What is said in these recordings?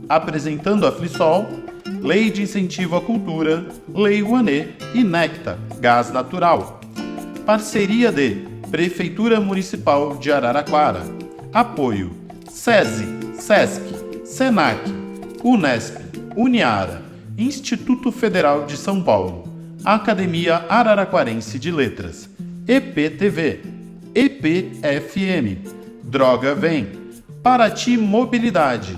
apresentando a Flisol, Lei de Incentivo à Cultura, Lei Rouanet e Necta, Gás Natural. Parceria de Prefeitura Municipal de Araraquara. Apoio SESI, SESC, SENAC, Unesp, Uniara, Instituto Federal de São Paulo, Academia Araraquarense de Letras, EPTV, EPFM, Droga Vem, Paraty Mobilidade,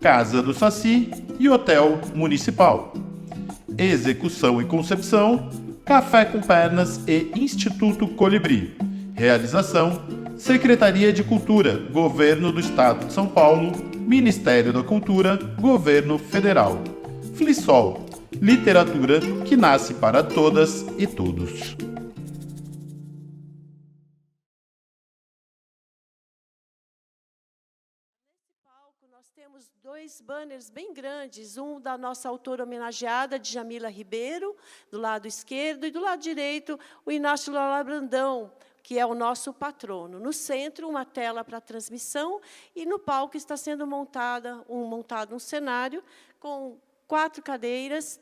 Casa do Saci e Hotel Municipal. Execução e concepção, Café com Pernas e Instituto Colibri. Realização, Secretaria de Cultura, Governo do Estado de São Paulo, Ministério da Cultura, Governo Federal. Flisol, literatura que nasce para todas e todos. Nós temos dois banners bem grandes, um da nossa autora homenageada, Djamila Ribeiro, do lado esquerdo, e do lado direito, o Inácio Lala Brandão, que é o nosso patrono. No centro, uma tela para transmissão, e no palco está sendo montado um cenário com 4 cadeiras,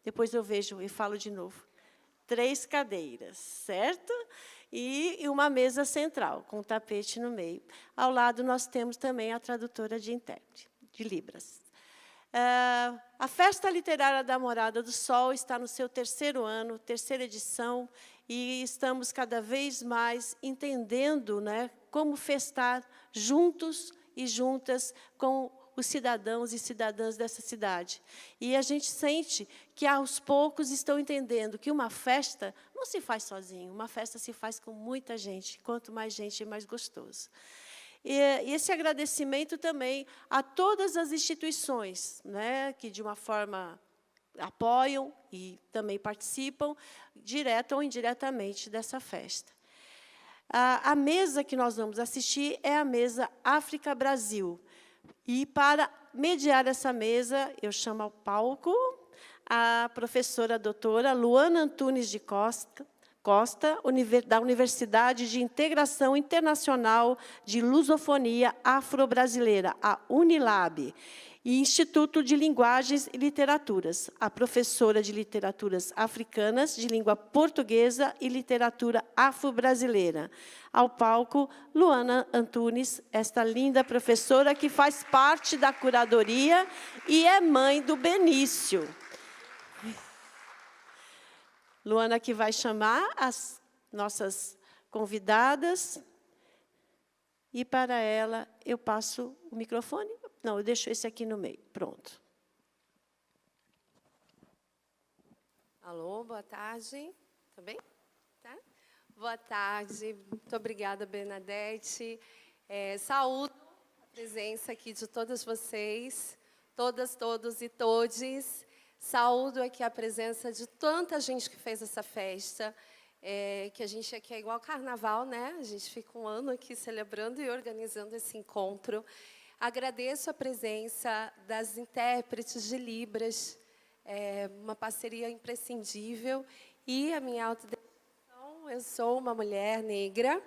depois eu vejo e falo de novo. 3 cadeiras, certo? E uma mesa central, com um tapete no meio. Ao lado, nós temos também a tradutora de intérprete, de Libras. A Festa Literária da Morada do Sol está no seu 3º ano, 3ª edição, e estamos cada vez mais entendendo, né, como festar juntos e juntas com os cidadãos e cidadãs dessa cidade. E a gente sente que, aos poucos, estão entendendo que uma festa não se faz sozinho, uma festa se faz com muita gente. Quanto mais gente, mais gostoso. E esse agradecimento também a todas as instituições, né, que, de uma forma, apoiam e também participam, direta ou indiretamente, dessa festa. A mesa que nós vamos assistir é a mesa África-Brasil. E, para mediar essa mesa, eu chamo ao palco a professora doutora Luana Antunes de Costa, da Universidade de Integração Internacional de Lusofonia Afro-Brasileira, a Unilab, e Instituto de Linguagens e Literaturas, a professora de Literaturas Africanas, de Língua Portuguesa e Literatura Afro-Brasileira. Ao palco, Luana Antunes, esta linda professora que faz parte da curadoria e é mãe do Benício. Luana que vai chamar as nossas convidadas, e para ela eu passo o microfone. Não, eu deixo esse aqui no meio. Pronto. Alô, boa tarde. Tá bem? Tá? Boa tarde. Muito obrigada, Bernadette. Saúdo a presença aqui de todas vocês, todas, todos e todes. Saúdo aqui a presença de tanta gente que fez essa festa, que a gente aqui é igual carnaval, né? A gente fica um ano aqui celebrando e organizando esse encontro. Agradeço a presença das intérpretes de Libras, uma parceria imprescindível, e a minha autodescrição: eu sou uma mulher negra,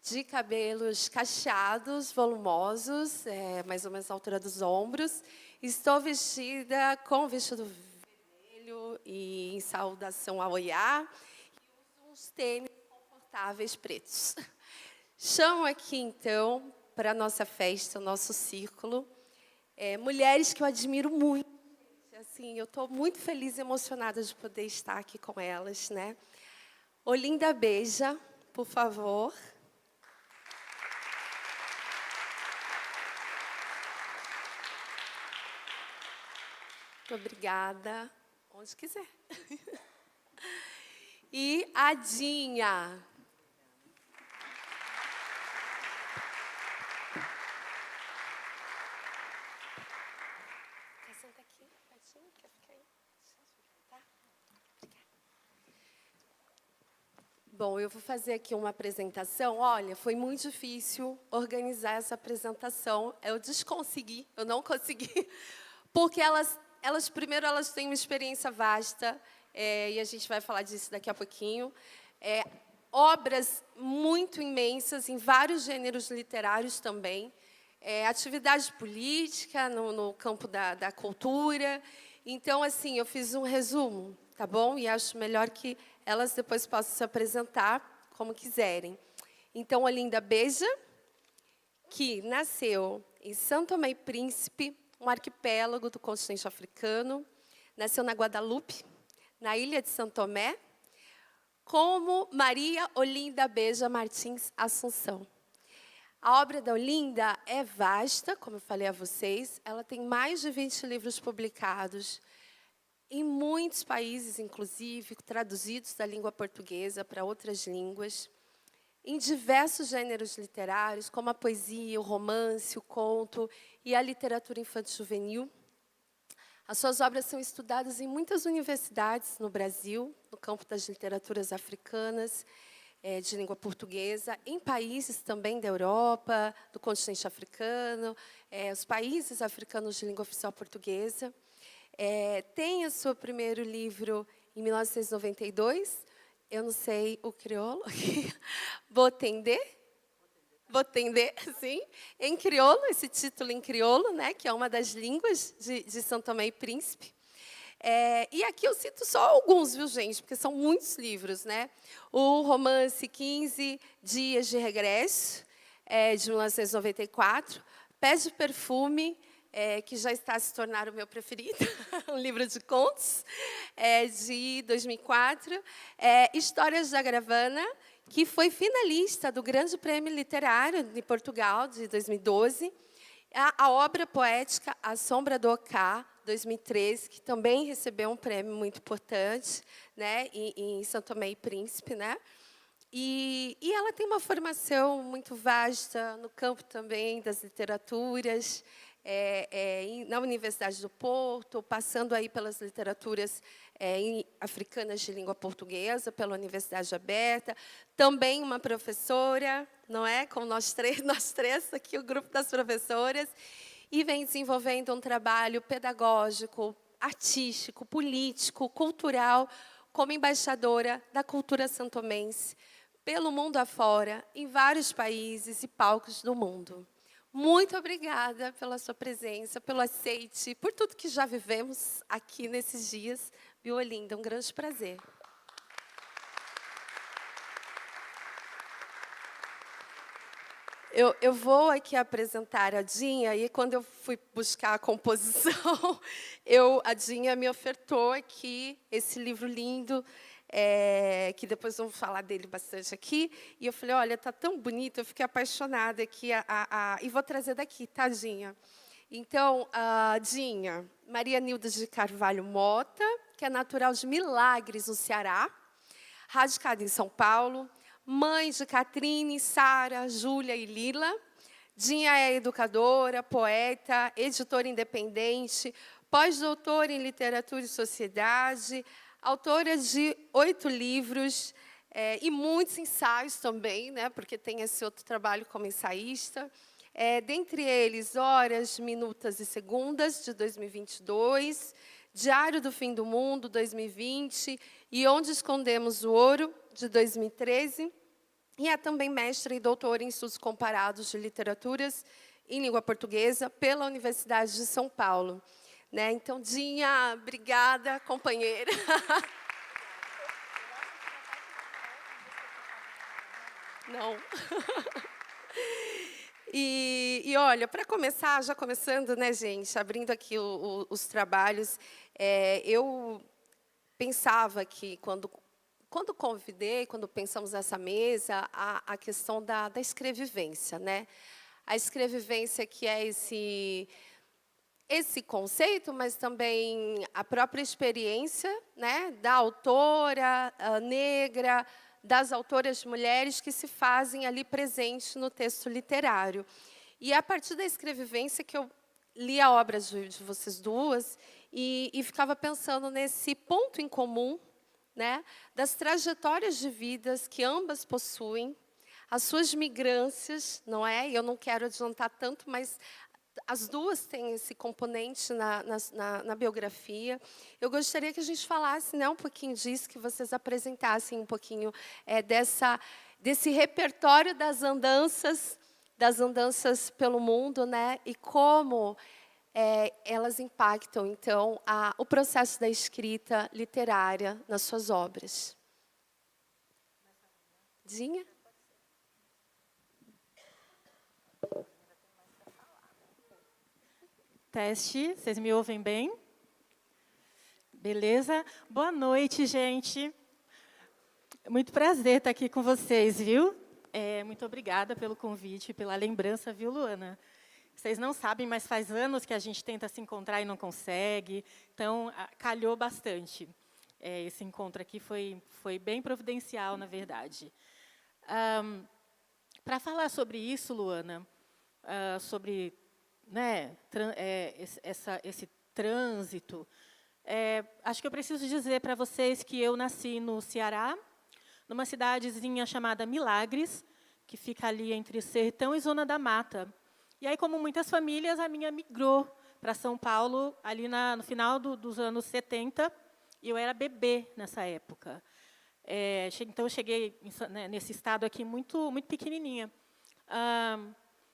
de cabelos cacheados, volumosos, mais ou menos à altura dos ombros. Estou vestida com vestido vermelho e em saudação ao Oiá, e uso uns tênis confortáveis pretos. Chamo aqui, então, para a nossa festa, o nosso círculo, mulheres que eu admiro muito. Assim, eu estou muito feliz e emocionada de poder estar aqui com elas, né? Olinda Beija, por favor. Muito obrigada. Onde quiser. E a Dinha. Senta aqui, pertinho, quer ficar aí? Tá? Obrigada. Bom, eu vou fazer aqui uma apresentação. Olha, foi muito difícil organizar essa apresentação. Eu não consegui, porque elas primeiro, elas têm uma experiência vasta, e a gente vai falar disso daqui a pouquinho. Obras muito imensas, em vários gêneros literários também. atividade política no campo da cultura. Então, assim, eu fiz um resumo, tá bom? E acho melhor que elas depois possam se apresentar como quiserem. Então, Olinda Beja, que nasceu em São Tomé e Príncipe, um arquipélago do continente africano, nasceu na Guadalupe, na ilha de São Tomé, como Maria Olinda Beja Martins Assunção. A obra da Olinda é vasta, como eu falei a vocês, ela tem mais de 20 livros publicados, em muitos países, inclusive, traduzidos da língua portuguesa para outras línguas, em diversos gêneros literários, como a poesia, o romance, o conto e a literatura infanto-juvenil. As suas obras são estudadas em muitas universidades no Brasil, no campo das literaturas africanas, de língua portuguesa, em países também da Europa, do continente africano, os países africanos de língua oficial portuguesa. Tem o seu primeiro livro em 1992, eu não sei o crioulo, Botendê, sim, em crioulo, esse título em crioulo, né, que é uma das línguas de São Tomé e Príncipe. E aqui eu cito só alguns, viu, gente, porque são muitos livros, né? O romance 15 Dias de Regresso, de 1994, Pés de Perfume, que já está a se tornar o meu preferido, um livro de contos, de 2004, Histórias da Gravana, que foi finalista do Grande Prêmio Literário de Portugal, de 2012, a obra poética A Sombra do Ocá, 2013, que também recebeu um prêmio muito importante, né, em São Tomé e Príncipe, né? E ela tem uma formação muito vasta no campo também das literaturas, na Universidade do Porto, passando aí pelas literaturas africanas de língua portuguesa, pela Universidade Aberta, também uma professora, não é? Como nós três aqui, o grupo das professoras, e vem desenvolvendo um trabalho pedagógico, artístico, político, cultural, como embaixadora da cultura santomense, pelo mundo afora, em vários países e palcos do mundo. Muito obrigada pela sua presença, pelo aceite, por tudo que já vivemos aqui nesses dias. Viu, Olinda? Um grande prazer. Eu vou aqui apresentar a Dinha, e quando eu fui buscar a composição, a Dinha me ofertou aqui esse livro lindo, que depois vamos falar dele bastante aqui, e eu falei, olha, está tão bonito, eu fiquei apaixonada aqui, e vou trazer daqui, tá, Dinha? Então, Dinha, Maria Nilda de Carvalho Mota, que é natural de Milagres, no Ceará, radicada em São Paulo, mãe de Catrine, Sara, Júlia e Lila. Dinha é educadora, poeta, editora independente, pós-doutora em literatura e sociedade, autora de 8 livros e muitos ensaios também, né, porque tem esse outro trabalho como ensaísta. Dentre eles, Horas, Minutas e Segundas, de 2022, Diário do Fim do Mundo, 2020, e Onde Escondemos o Ouro, de 2013, e é também mestra e doutora em estudos comparados de literaturas em língua portuguesa pela Universidade de São Paulo. Né? Então, Dinha, obrigada, companheira. Não. E olha, para começar, já começando, né, gente, abrindo aqui os trabalhos, eu pensava que, quando convidei, quando pensamos nessa mesa, a questão da escrevivência, né? A escrevivência que é esse conceito, mas também a própria experiência, né, da autora negra, das autoras mulheres que se fazem ali presentes no texto literário. E é a partir da escrevivência que eu li a obra de vocês duas e ficava pensando nesse ponto em comum, né, das trajetórias de vidas que ambas possuem, as suas migrâncias, não é? Eu não quero adiantar tanto, mas as duas têm esse componente na biografia. Eu gostaria que a gente falasse, né, um pouquinho disso, que vocês apresentassem um pouquinho desse repertório das andanças das andanças pelo mundo, né? E como elas impactam, então, o processo da escrita literária nas suas obras. Dinha? Teste, vocês me ouvem bem? Beleza? Boa noite, gente. Muito prazer estar aqui com vocês, viu? Muito obrigada pelo convite, pela lembrança, viu, Luana? Vocês não sabem, mas faz anos que a gente tenta se encontrar e não consegue, então calhou bastante. Esse encontro aqui foi bem providencial, na verdade. Para falar sobre isso, Luana, sobre, né, esse trânsito, acho que eu preciso dizer para vocês que eu nasci no Ceará, numa cidadezinha chamada Milagres, que fica ali entre Sertão e Zona da Mata. E aí, como muitas famílias, a minha migrou para São Paulo, ali no final dos anos 70, e eu era bebê nessa época. Então, eu cheguei nesse estado aqui muito, muito pequenininha.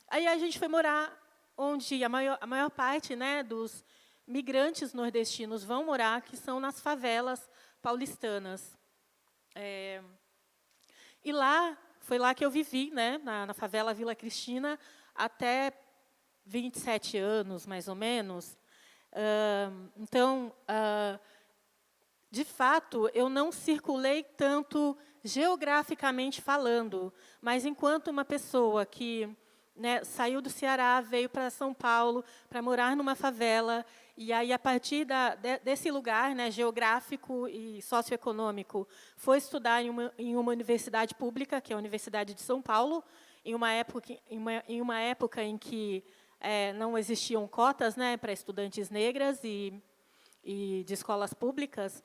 Aí a gente foi morar onde a maior parte, né, dos migrantes nordestinos vão morar, que são nas favelas paulistanas. E foi lá que eu vivi, né, na favela Vila Cristina, até 27 anos, mais ou menos. Então, de fato, eu não circulei tanto geograficamente falando, mas enquanto uma pessoa que, né, saiu do Ceará, veio para São Paulo para morar numa favela, e aí, a partir desse lugar, né, geográfico e socioeconômico, foi estudar em uma universidade pública, que é a Universidade de São Paulo, em uma época em que não existiam cotas, né, para estudantes negras e de escolas públicas.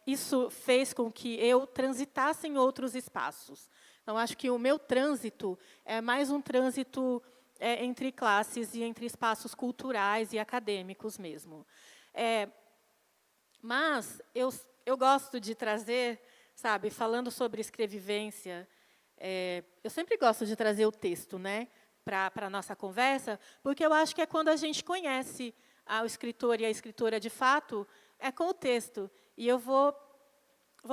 Isso fez com que eu transitasse em outros espaços. Então, acho que o meu trânsito é mais um trânsito entre classes e entre espaços culturais e acadêmicos mesmo. Mas eu gosto de trazer, sabe, falando sobre escrevivência, eu sempre gosto de trazer o texto, né, para a nossa conversa, porque eu acho que é quando a gente conhece o escritor e a escritora de fato, é com o texto. E eu vou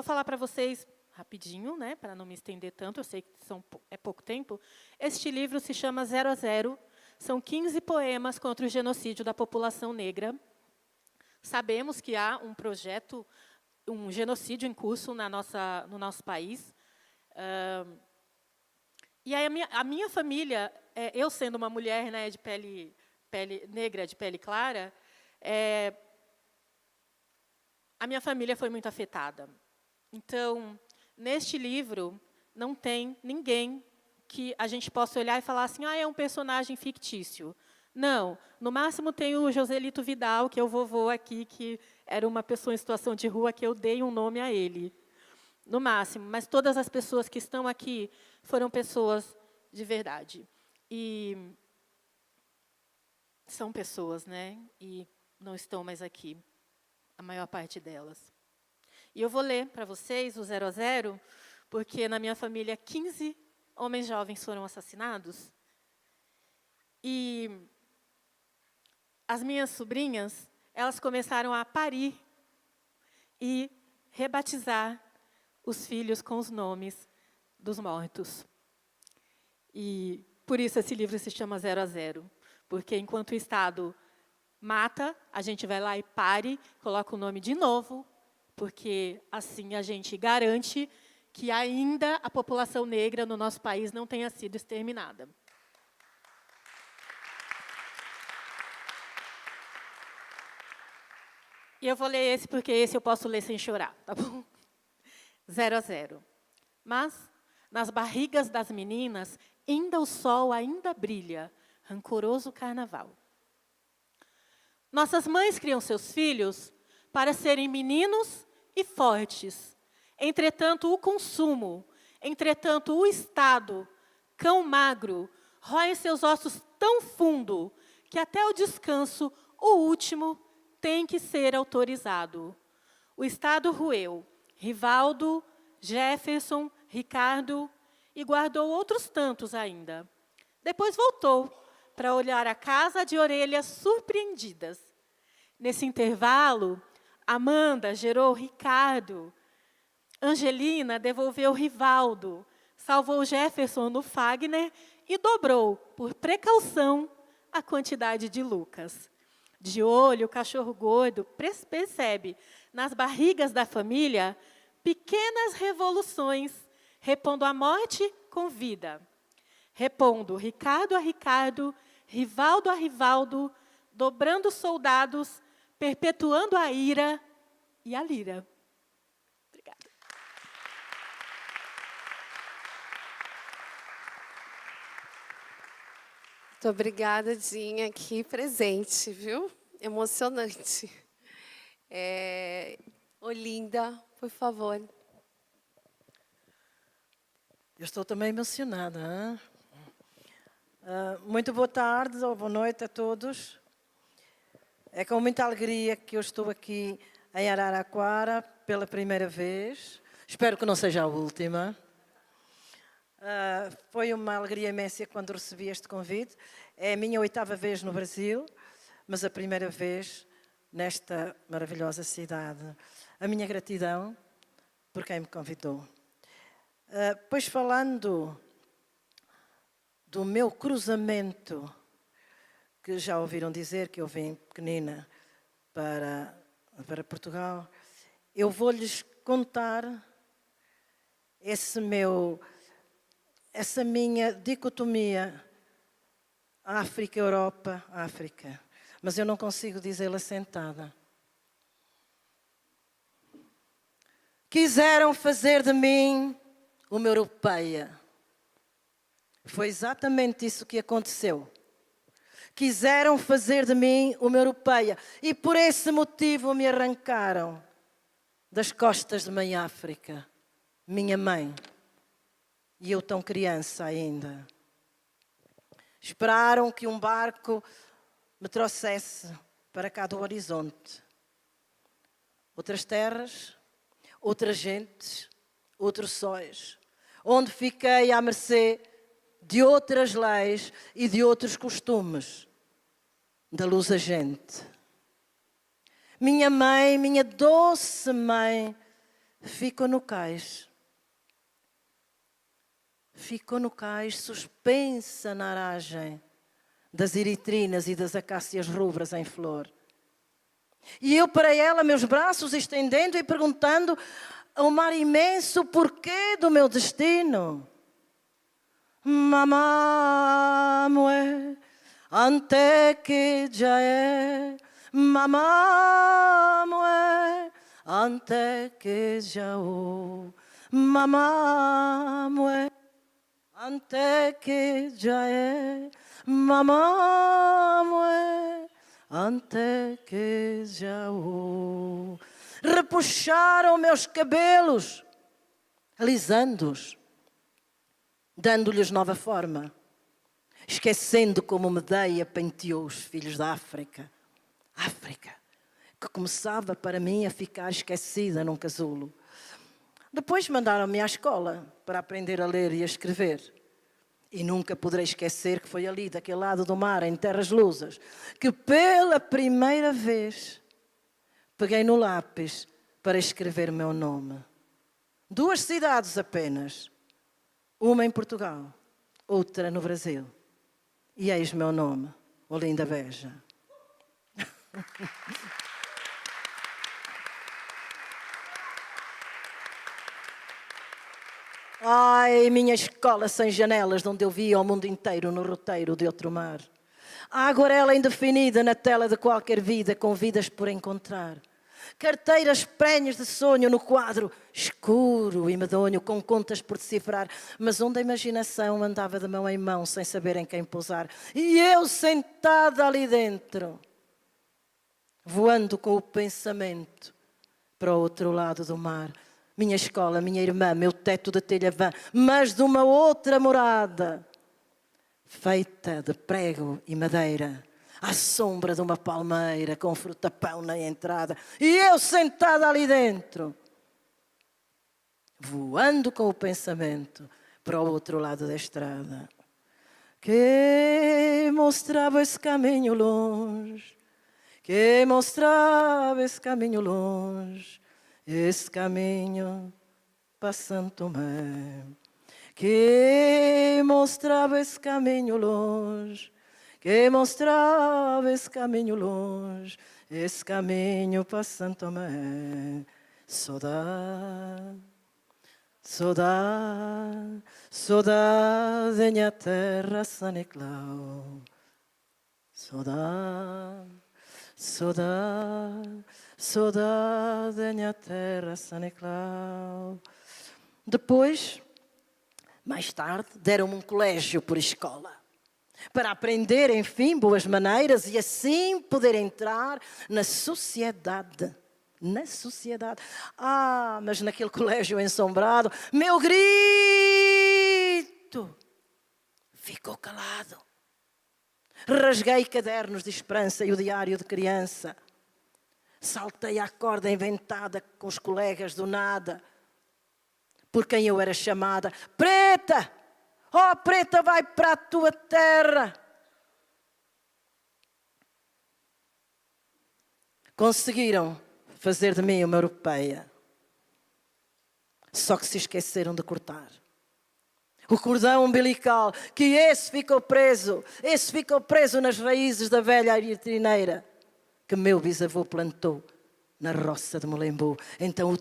falar para vocês rapidinho, né, para não me estender tanto, eu sei que é pouco tempo. Este livro se chama 0 a 0, são 15 poemas contra o genocídio da população negra. Sabemos que há um projeto, um genocídio em curso no nosso país. E aí a minha família, eu sendo uma mulher, né, de pele negra, de pele clara, a minha família foi muito afetada. Então, neste livro, não tem ninguém que a gente possa olhar e falar assim, é um personagem fictício. Não, no máximo tem o Joselito Vidal, que é o vovô aqui, que era uma pessoa em situação de rua, que eu dei um nome a ele. No máximo, mas todas as pessoas que estão aqui foram pessoas de verdade. E são pessoas, né? E não estão mais aqui, a maior parte delas. E eu vou ler para vocês o 0 a 0, porque na minha família 15 homens jovens foram assassinados. E as minhas sobrinhas, elas começaram a parir e rebatizar os filhos com os nomes dos mortos. E por isso esse livro se chama 0 a 0, porque enquanto o Estado mata, a gente vai lá e pare, coloca o nome de novo, porque assim a gente garante que ainda a população negra no nosso país não tenha sido exterminada. E eu vou ler esse, porque esse eu posso ler sem chorar, tá bom? 0 a 0. Mas, nas barrigas das meninas, ainda o sol ainda brilha, rancoroso carnaval. Nossas mães criam seus filhos para serem meninos e fortes. Entretanto, o consumo, entretanto, o Estado, cão magro, rói seus ossos tão fundo que até o descanso, o último, tem que ser autorizado. O Estado roeu Rivaldo, Jefferson, Ricardo e guardou outros tantos ainda. Depois voltou para olhar a casa de orelhas surpreendidas. Nesse intervalo, Amanda gerou Ricardo, Angelina devolveu Rivaldo, salvou Jefferson no Fagner e dobrou, por precaução, a quantidade de Lucas. De olho, o cachorro gordo percebe nas barrigas da família pequenas revoluções, repondo a morte com vida. Repondo Ricardo a Ricardo, Rivaldo a Rivaldo, dobrando soldados, perpetuando a ira e a lira. Obrigada. Muito obrigada, Dinha, aqui presente, viu? Emocionante. Olinda, por favor. Eu estou também emocionada. Hein? Muito boa tarde ou boa noite a todos. É com muita alegria que eu estou aqui em Araraquara pela primeira vez. Espero que não seja a última. Foi uma alegria imensa quando recebi este convite. É a minha 8ª vez no Brasil, mas a primeira vez nesta maravilhosa cidade. A minha gratidão por quem me convidou. Pois falando do meu cruzamento, que já ouviram dizer que eu vim pequenina para Portugal, eu vou-lhes contar essa minha dicotomia África-Europa, África. Mas eu não consigo dizê-la sentada. Quiseram fazer de mim uma europeia. Foi exatamente isso que aconteceu. Quiseram fazer de mim uma europeia. E por esse motivo me arrancaram das costas de Mãe África, minha mãe. E eu tão criança ainda. Esperaram que um barco me trouxesse para cá do horizonte. Outras terras, outras gentes, outros sóis, onde fiquei à mercê de outras leis e de outros costumes da luz agente. Minha mãe, minha doce mãe, ficou no cais. Ficou no cais, suspensa na aragem das eritrinas e das acácias rubras em flor. E eu para ela, meus braços estendendo e perguntando ao mar imenso o porquê do meu destino. Mamá mue, ante que já é. Mamá mue, ante que já o. Mamá mue, ante que já é. Mamá mue, ante que já o. Repuxaram meus cabelos, alisando-os, dando-lhes nova forma, esquecendo como Medeia penteou os filhos da África. África, que começava para mim a ficar esquecida num casulo. Depois mandaram-me à escola para aprender a ler e a escrever. E nunca poderei esquecer que foi ali, daquele lado do mar, em terras lusas, que pela primeira vez peguei no lápis para escrever o meu nome. 2 cidades apenas. Uma em Portugal, outra no Brasil. E eis meu nome, Olinda Beja. Ai, minha escola sem janelas, de onde eu via o mundo inteiro no roteiro de outro mar. A aguarela indefinida na tela de qualquer vida, com vidas por encontrar. Carteiras prenhas de sonho no quadro, escuro e medonho, com contas por decifrar, mas onde a imaginação andava de mão em mão, sem saber em quem pousar. E eu sentada ali dentro, voando com o pensamento para o outro lado do mar. Minha escola, minha irmã, meu teto de telha vã, mas de uma outra morada, feita de prego e madeira, à sombra de uma palmeira, com frutapão na entrada. E eu sentada ali dentro, voando com o pensamento para o outro lado da estrada. que mostrava esse caminho longe, que mostrava esse caminho longe, esse caminho para Santo Tomé, que mostrava esse caminho longe, que mostrava esse caminho longe, esse caminho para Santo Tomé. Saudade, saudade, saudade da minha terra, São Nicolau. Saudade, saudade, saudade da minha terra, São Nicolau. Depois, mais tarde, deram-me um colégio por escola, para aprender, enfim, boas maneiras e assim poder entrar na sociedade. Na sociedade. Ah, mas naquele colégio ensombrado, meu grito ficou calado. Rasguei cadernos de esperança e o diário de criança. Saltei à corda inventada com os colegas do nada, por quem eu era chamada. Preta! Oh, preta, vai para a tua terra. Conseguiram fazer de mim uma europeia. Só que se esqueceram de cortar o cordão umbilical, que esse ficou preso nas raízes da velha aritrineira que meu bisavô plantou na roça de Molembu. Então o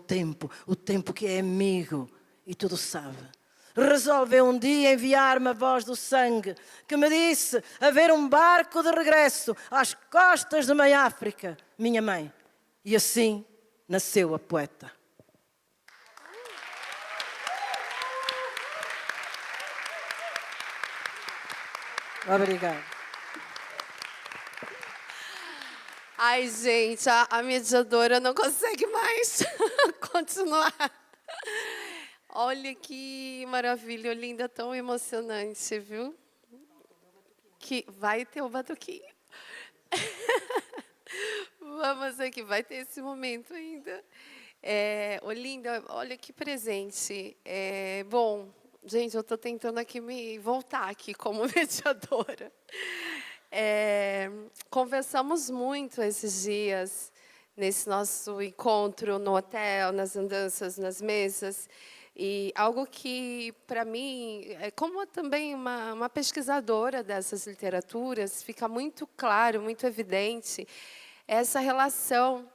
tempo que é amigo e tudo sabe, resolveu um dia enviar-me a voz do sangue que me disse haver um barco de regresso às costas de Meia África, minha mãe. E assim nasceu a poeta. Obrigada. Ai, gente, a mediadora não consegue mais continuar. Olha que maravilha, Olinda, tão emocionante, viu? Que vai ter o batuquinho. Vamos aqui, vai ter esse momento ainda. Olinda, olha que presente. Bom, gente, eu estou tentando aqui me voltar aqui como mediadora. Conversamos muito esses dias, nesse nosso encontro no hotel, nas andanças, nas mesas. E algo que, para mim, como também uma pesquisadora dessas literaturas, fica muito claro, muito evidente, essa relação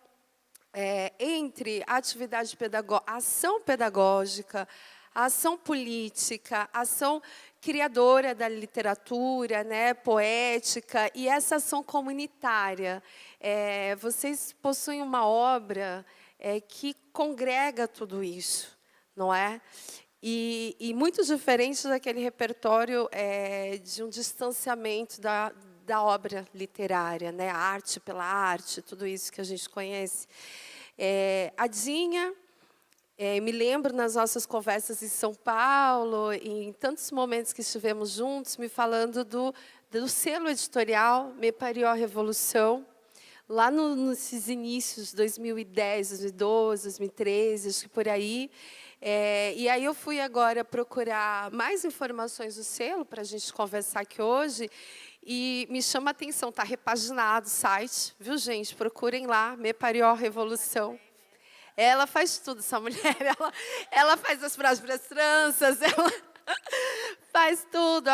entre a atividade pedagógica, a ação pedagógica, a ação política, a ação criadora da literatura, né, poética, e essa ação comunitária. Vocês possuem uma obra que congrega tudo isso, não é? E muito diferente daquele repertório de um distanciamento da obra literária, né? A arte pela arte, tudo isso que a gente conhece. A Dinha, me lembro nas nossas conversas em São Paulo, em tantos momentos que estivemos juntos, me falando do selo editorial Me Pariu a Revolução, lá nesses inícios, 2010, 2012, 2013, acho que por aí. E aí eu fui agora procurar mais informações do selo, para a gente conversar aqui hoje, e me chama a atenção, está repaginado o site, viu, gente? Procurem lá, Me Pariu a Revolução. Ela faz tudo, essa mulher. Ela faz as próprias tranças, ela faz tudo,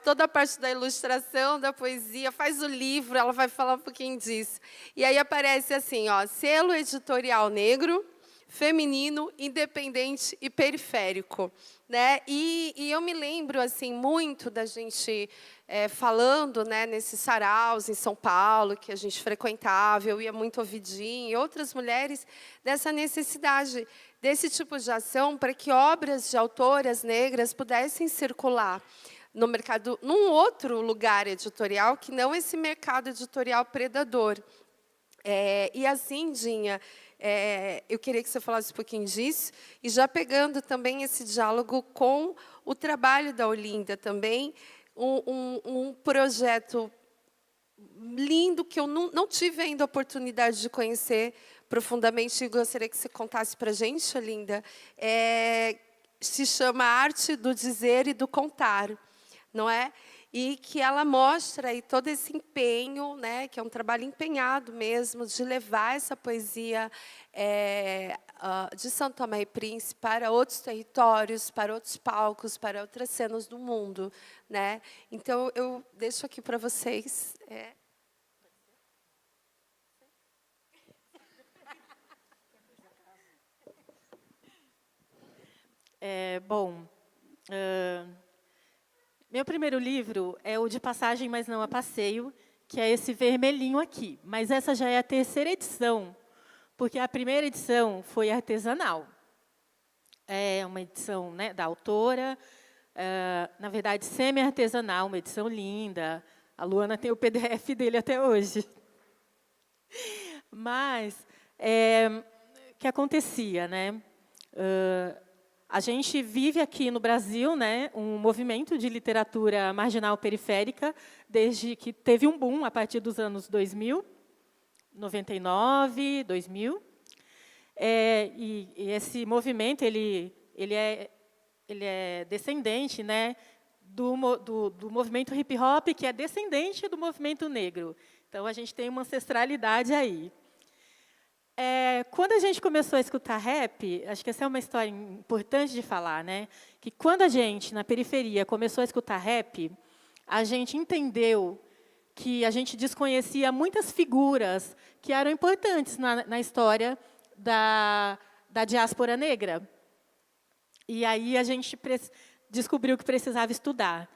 toda a parte da ilustração, da poesia, faz o livro, ela vai falar um pouquinho disso. E aí aparece assim, ó, selo editorial negro, feminino, independente e periférico, né? E eu me lembro assim muito da gente falando, né, nesses saraus em São Paulo que a gente frequentava, eu ia muito ouvidinho, e outras mulheres, dessa necessidade desse tipo de ação para que obras de autoras negras pudessem circular no mercado, num outro lugar editorial que não esse mercado editorial predador. E assim, Dinha, eu queria que você falasse um pouquinho disso, e já pegando também esse diálogo com o trabalho da Olinda também, um projeto lindo que eu não tive ainda a oportunidade de conhecer profundamente, e gostaria que você contasse para a gente, Olinda. Se chama Arte do Dizer e do Contar, não é? e que ela mostra aí todo esse empenho, né, que é um trabalho empenhado mesmo, de levar essa poesia de São Tomé e Príncipe para outros territórios, para outros palcos, para outras cenas do mundo, né? Então, eu deixo aqui para vocês. Bom, meu primeiro livro é o De Passagem, mas não a Passeio, que é esse vermelhinho aqui. Mas essa já é a terceira edição, porque a primeira edição foi artesanal. É uma edição, né, da autora, na verdade, semi-artesanal, uma edição linda. A Luana tem o PDF dele até hoje. Mas, o que acontecia, né? A gente vive aqui no Brasil, né, um movimento de literatura marginal periférica, desde que teve um boom a partir dos anos 2000, 99, 2000. E esse movimento ele é descendente, né, do movimento hip-hop, que é descendente do movimento negro. Então, a gente tem uma ancestralidade aí. Quando a gente começou a escutar rap, acho que essa é uma história importante de falar, né? Que quando a gente, na periferia, começou a escutar rap, a gente entendeu que a gente desconhecia muitas figuras que eram importantes na história da diáspora negra. E aí a gente descobriu que precisava estudar.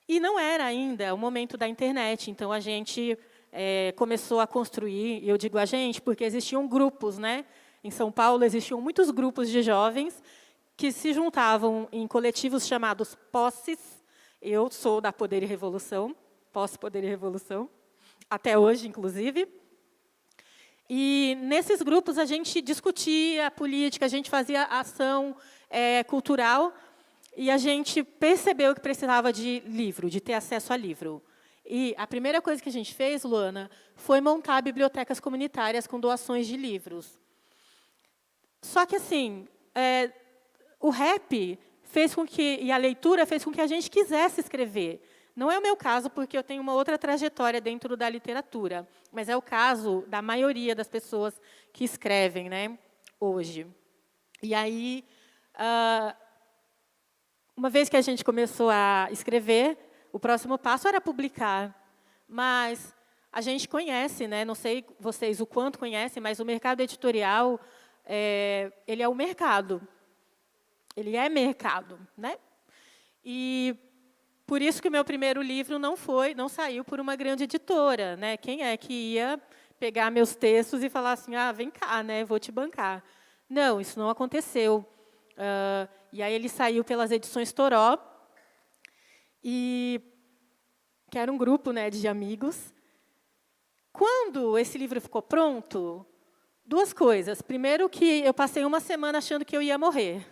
E não era ainda o momento da internet, então a gente começou a construir, eu digo a gente, porque existiam grupos, né? Em São Paulo existiam muitos grupos de jovens que se juntavam em coletivos chamados posses. Eu sou da Poder e Revolução, Posse, Poder e Revolução, até hoje, inclusive. E nesses grupos a gente discutia a política, a gente fazia ação cultural, e a gente percebeu que precisava de livro, de ter acesso a livro. E a primeira coisa que a gente fez, Luana, foi montar bibliotecas comunitárias com doações de livros. Só que, assim, o rap fez com que, e a leitura fez com que a gente quisesse escrever. Não é o meu caso, porque eu tenho uma outra trajetória dentro da literatura, mas é o caso da maioria das pessoas que escrevem, né, hoje. E aí, uma vez que a gente começou a escrever, o próximo passo era publicar. Mas a gente conhece, né, não sei vocês o quanto conhecem, mas o mercado editorial, ele é o mercado. Ele é mercado, né? E por isso que o meu primeiro livro não saiu por uma grande editora, né? Quem é que ia pegar meus textos e falar assim, vem cá, né, vou te bancar. Não, isso não aconteceu. E aí ele saiu pelas edições Toró, que era um grupo, né, de amigos. Quando esse livro ficou pronto, duas coisas. Primeiro, que eu passei uma semana achando que eu ia morrer.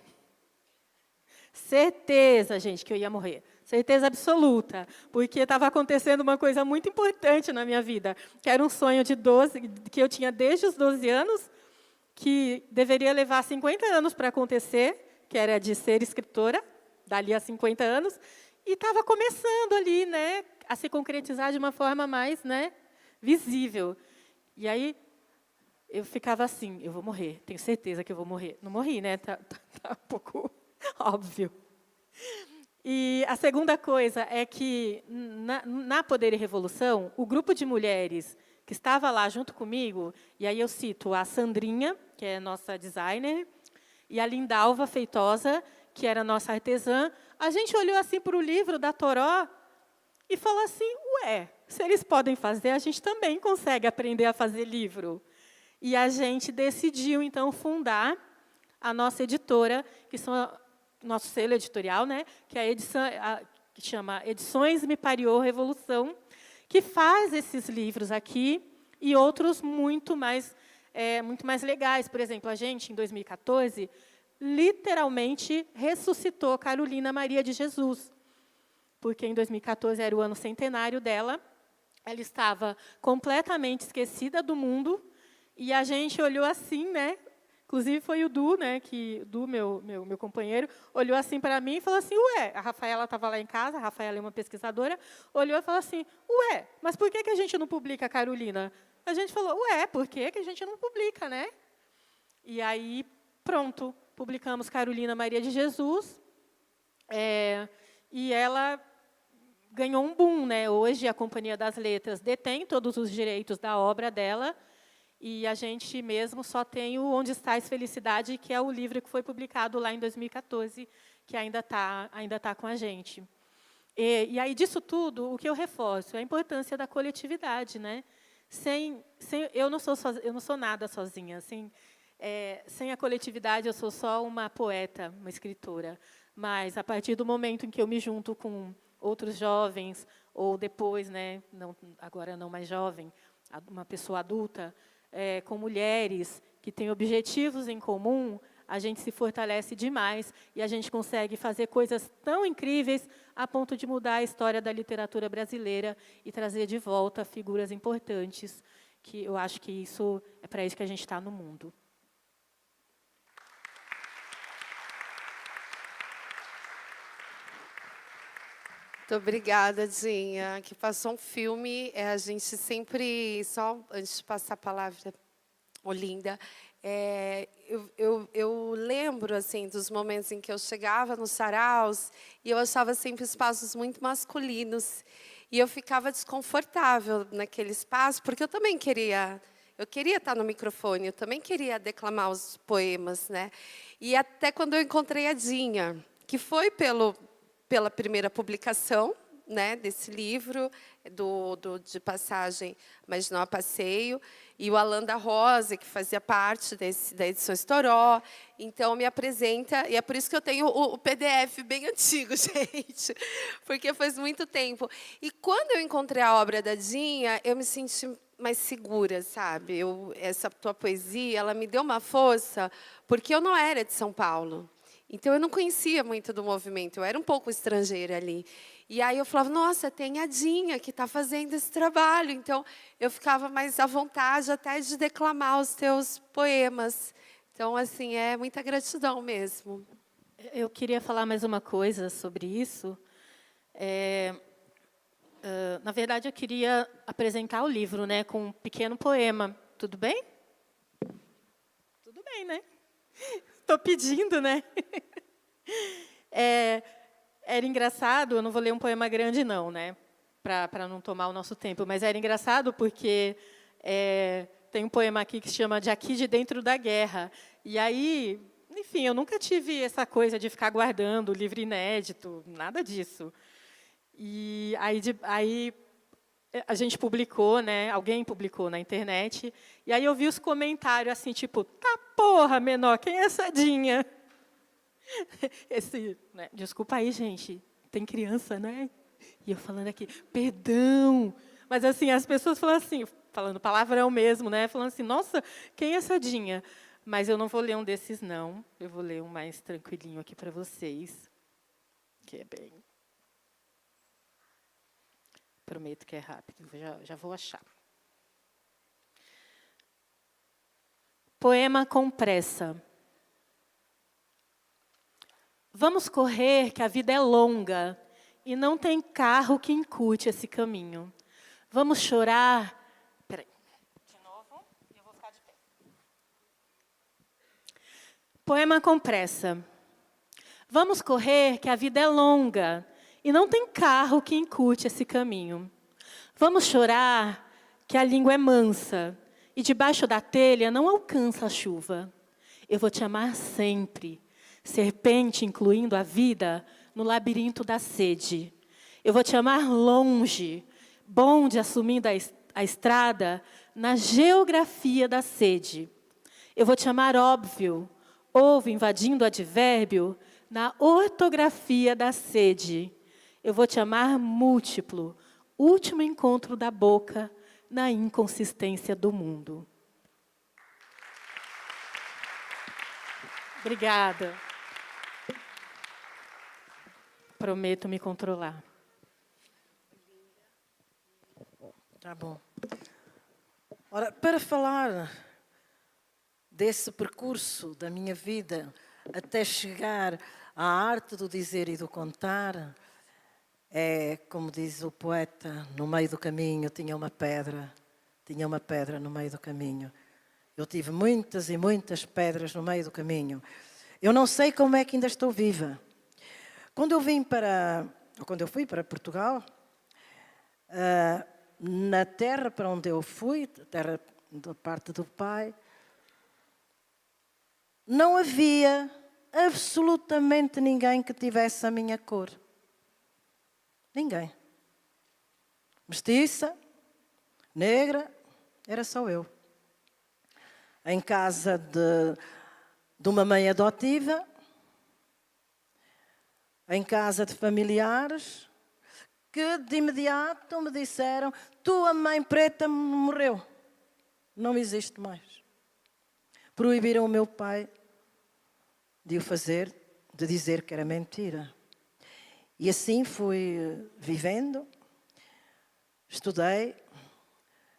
Certeza, gente, que eu ia morrer. Certeza absoluta. Porque estava acontecendo uma coisa muito importante na minha vida, que era um sonho que eu tinha desde os 12 anos, que deveria levar 50 anos para acontecer, que era de ser escritora, dali a 50 anos, e estava começando ali, né, a se concretizar de uma forma mais, né, visível. E aí eu ficava assim, eu vou morrer, tenho certeza que eu vou morrer. Não morri, né? Tá um pouco óbvio. E a segunda coisa é que, na Poder e Revolução, o grupo de mulheres que estava lá junto comigo, e aí eu cito a Sandrinha, que é nossa designer, e a Lindalva Feitosa, que era nossa artesã, a gente olhou assim para o livro da Toró e falou assim, se eles podem fazer, a gente também consegue aprender a fazer livro. E a gente decidiu, então, fundar a nossa editora, que são nosso selo editorial, né, que é a edição, que chama Edições Me Pariou Revolução, que faz esses livros aqui e outros muito mais legais. Por exemplo, a gente, em 2014, literalmente ressuscitou Carolina Maria de Jesus, porque em 2014 era o ano centenário dela, ela estava completamente esquecida do mundo, e a gente olhou assim, né, Inclusive, foi o Du, né, meu companheiro, olhou assim para mim e falou assim, ué, a Rafaela estava lá em casa, a Rafaela é uma pesquisadora, olhou e falou assim, ué, mas por que a gente não publica a Carolina? A gente falou, ué, por que a gente não publica, né? E aí, pronto, publicamos Carolina Maria de Jesus, e ela ganhou um boom, né? Hoje, a Companhia das Letras detém todos os direitos da obra dela, e a gente mesmo só tem o Onde Estás Felicidade, que é o livro que foi publicado lá em 2014, que ainda tá com a gente. E aí, disso tudo, o que eu reforço é a importância da coletividade, né? Eu não sou nada sozinha. Sem a coletividade, eu sou só uma poeta, uma escritora. Mas, a partir do momento em que eu me junto com outros jovens, ou depois, né, agora não mais jovem, uma pessoa adulta, com mulheres que têm objetivos em comum, a gente se fortalece demais e a gente consegue fazer coisas tão incríveis a ponto de mudar a história da literatura brasileira e trazer de volta figuras importantes, que eu acho que isso é para isso que a gente está no mundo. Muito obrigada, Dinha. Que passou um filme, a gente sempre, só antes de passar a palavra, Olinda, eu lembro assim dos momentos em que eu chegava nos saraus e eu achava sempre espaços muito masculinos e eu ficava desconfortável naquele espaço, porque eu também queria estar no microfone, eu também queria declamar os poemas, né? E até quando eu encontrei a Dinha, que foi pela primeira publicação, né, desse livro, de passagem, mas não a passeio, e o Alan da Rosa, que fazia parte da edição Estoró. Então, me apresenta, e é por isso que eu tenho o PDF bem antigo, gente, porque faz muito tempo. E quando eu encontrei a obra da Dinha, eu me senti mais segura, sabe? Essa tua poesia, ela me deu uma força, porque eu não era de São Paulo. Então, eu não conhecia muito do movimento, eu era um pouco estrangeira ali. E aí eu falava, nossa, tem a Dinha que está fazendo esse trabalho. Então, eu ficava mais à vontade até de declamar os teus poemas. Então, assim, é muita gratidão mesmo. Eu queria falar mais uma coisa sobre isso. Na verdade, eu queria apresentar o livro, né, com um pequeno poema. Tudo bem? Tudo bem, né? Estou pedindo, né? Era engraçado, eu não vou ler um poema grande, não, né? Para não tomar o nosso tempo, mas era engraçado porque tem um poema aqui que se chama De Aqui de Dentro da Guerra. E aí, enfim, eu nunca tive essa coisa de ficar guardando livro inédito, nada disso. E aí a gente publicou, né? Alguém publicou na internet, e aí eu vi os comentários assim, tipo, tá porra, menor, quem é essa Dinha? Né? Desculpa aí, gente, tem criança, né? E eu falando aqui, perdão. Mas assim, as pessoas falam assim, falando palavrão mesmo, né? Falando assim, nossa, quem é essa Dinha? Mas eu não vou ler um desses, não. Eu vou ler um mais tranquilinho aqui para vocês, que é bem... Prometo que é rápido, já vou achar. Poema com pressa. Vamos correr, que a vida é longa, e não tem carro que encurte esse caminho. Vamos chorar... Peraí. De novo, eu vou ficar de pé. Poema com pressa. Vamos correr, que a vida é longa, e não tem carro que encurte esse caminho. Vamos chorar, que a língua é mansa, e debaixo da telha não alcança a chuva. Eu vou te amar sempre, serpente incluindo a vida no labirinto da sede. Eu vou te amar longe, bonde assumindo a estrada na geografia da sede. Eu vou te amar óbvio, ovo invadindo o advérbio na ortografia da sede. Eu vou te amar múltiplo, último encontro da boca na inconsistência do mundo. Obrigada. Prometo me controlar. Tá bom. Ora, para falar desse percurso da minha vida até chegar à arte do dizer e do contar, é, como diz o poeta, no meio do caminho tinha uma pedra no meio do caminho. Eu tive muitas e muitas pedras no meio do caminho. Eu não sei como é que ainda estou viva. Quando eu fui para Portugal, na terra para onde eu fui, terra da parte do pai, não havia absolutamente ninguém que tivesse a minha cor. Ninguém. Mestiça, negra, era só eu. Em casa de uma mãe adotiva, em casa de familiares, que de imediato me disseram: tua mãe preta morreu, não existe mais. Proibiram o meu pai de o fazer, de dizer que era mentira. E assim fui vivendo, estudei,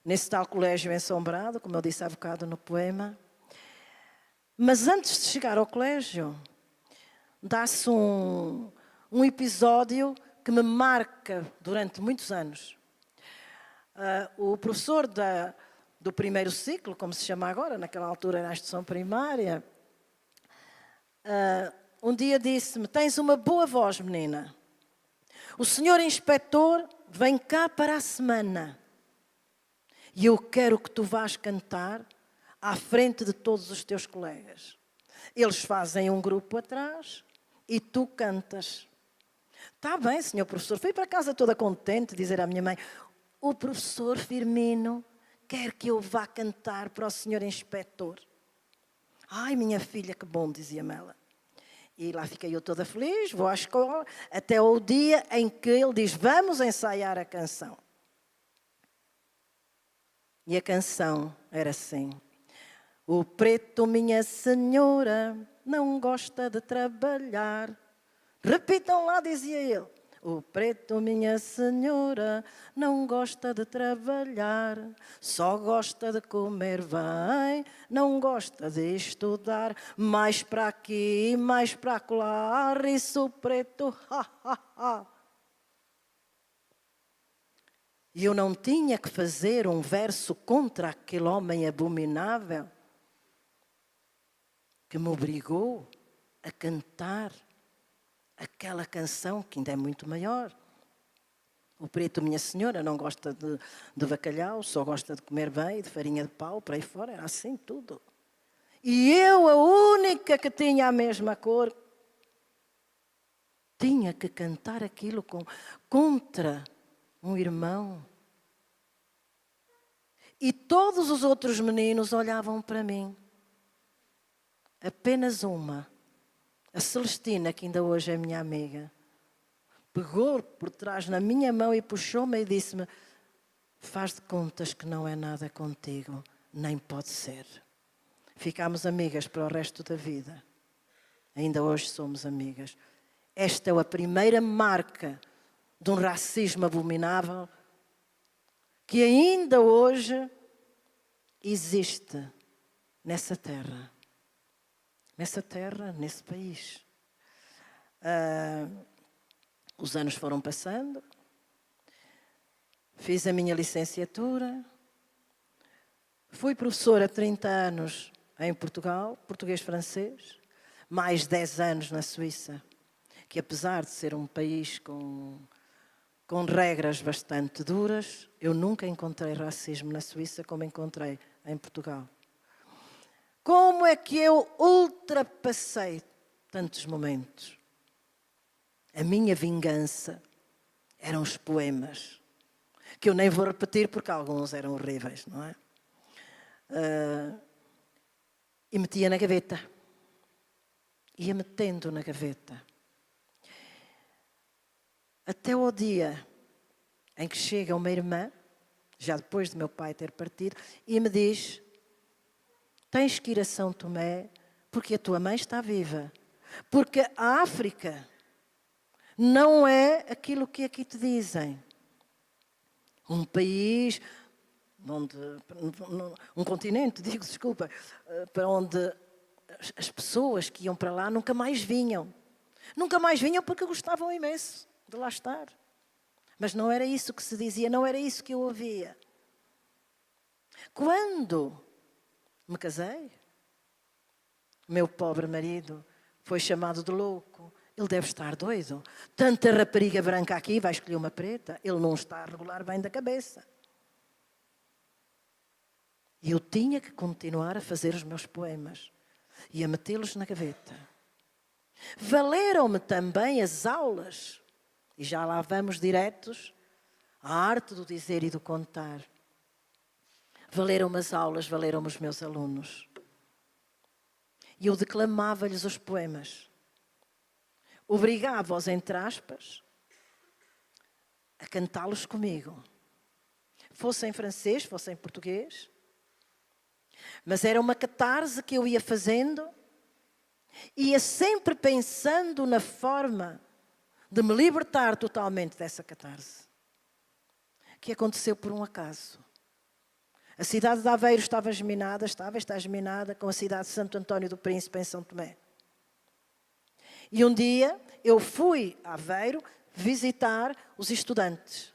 nesse tal colégio ensombrado, como eu disse há bocado no poema. Mas antes de chegar ao colégio, dá-se um episódio que me marca durante muitos anos. O professor do primeiro ciclo, como se chama agora, naquela altura era a instrução primária, um dia disse-me: tens uma boa voz, menina. O senhor inspetor vem cá para a semana e eu quero que tu vás cantar à frente de todos os teus colegas. Eles fazem um grupo atrás e tu cantas. Está bem, senhor professor. Fui para casa toda contente dizer à minha mãe: o professor Firmino quer que eu vá cantar para o senhor inspetor. Ai, minha filha, que bom, dizia-me ela. E lá fiquei eu toda feliz, vou à escola, até o dia em que ele diz: vamos ensaiar a canção. E a canção era assim: o preto, minha senhora, não gosta de trabalhar. Repitam lá, dizia ele. O preto, minha senhora, não gosta de trabalhar, só gosta de comer bem, não gosta de estudar. Mais para aqui, mais para acolá, isso preto, ha, ha, ha. E eu não tinha que fazer um verso contra aquele homem abominável que me obrigou a cantar aquela canção que ainda é muito maior. O preto, minha senhora, não gosta de bacalhau, só gosta de comer bem, de farinha de pau, por aí fora, era assim tudo. E eu, a única que tinha a mesma cor, tinha que cantar aquilo contra um irmão. E todos os outros meninos olhavam para mim. Apenas uma, a Celestina, que ainda hoje é minha amiga, pegou por trás na minha mão e puxou-me e disse-me: faz de contas que não é nada contigo, nem pode ser. Ficámos amigas para o resto da vida. Ainda hoje somos amigas. Esta é a primeira marca de um racismo abominável que ainda hoje existe nessa terra. Nessa terra, nesse país. Os anos foram passando, fiz a minha licenciatura, fui professora há 30 anos em Portugal, português-francês, mais 10 anos na Suíça, que apesar de ser um país com regras bastante duras, eu nunca encontrei racismo na Suíça como encontrei em Portugal. Como é que eu ultrapassei tantos momentos? A minha vingança eram os poemas, que eu nem vou repetir porque alguns eram horríveis, não é? E metia na gaveta. Ia metendo na gaveta. Até ao dia em que chega uma irmã, já depois de meu pai ter partido, e me diz: tens que ir a São Tomé porque a tua mãe está viva. Porque a África não é aquilo que aqui te dizem. Um país um continente, digo, desculpa, para onde as pessoas que iam para lá nunca mais vinham. Nunca mais vinham porque gostavam imenso de lá estar. Mas não era isso que se dizia, não era isso que eu ouvia. Quando me casei, meu pobre marido foi chamado de louco. Ele deve estar doido. Tanta rapariga branca aqui, vai escolher uma preta. Ele não está a regular bem da cabeça. E eu tinha que continuar a fazer os meus poemas e a metê-los na gaveta. Valeram-me também as aulas, e já lá vamos diretos à arte do dizer e do contar. Valeram-me as aulas, valeram-me os meus alunos. E eu declamava-lhes os poemas. Obrigava-os, entre aspas, a cantá-los comigo. Fosse em francês, fosse em português. Mas era uma catarse que eu ia fazendo, ia sempre pensando na forma de me libertar totalmente dessa catarse. Que aconteceu por um acaso. A cidade de Aveiro estava geminada, está geminada com a cidade de Santo António do Príncipe, em São Tomé. E um dia eu fui a Aveiro visitar os estudantes.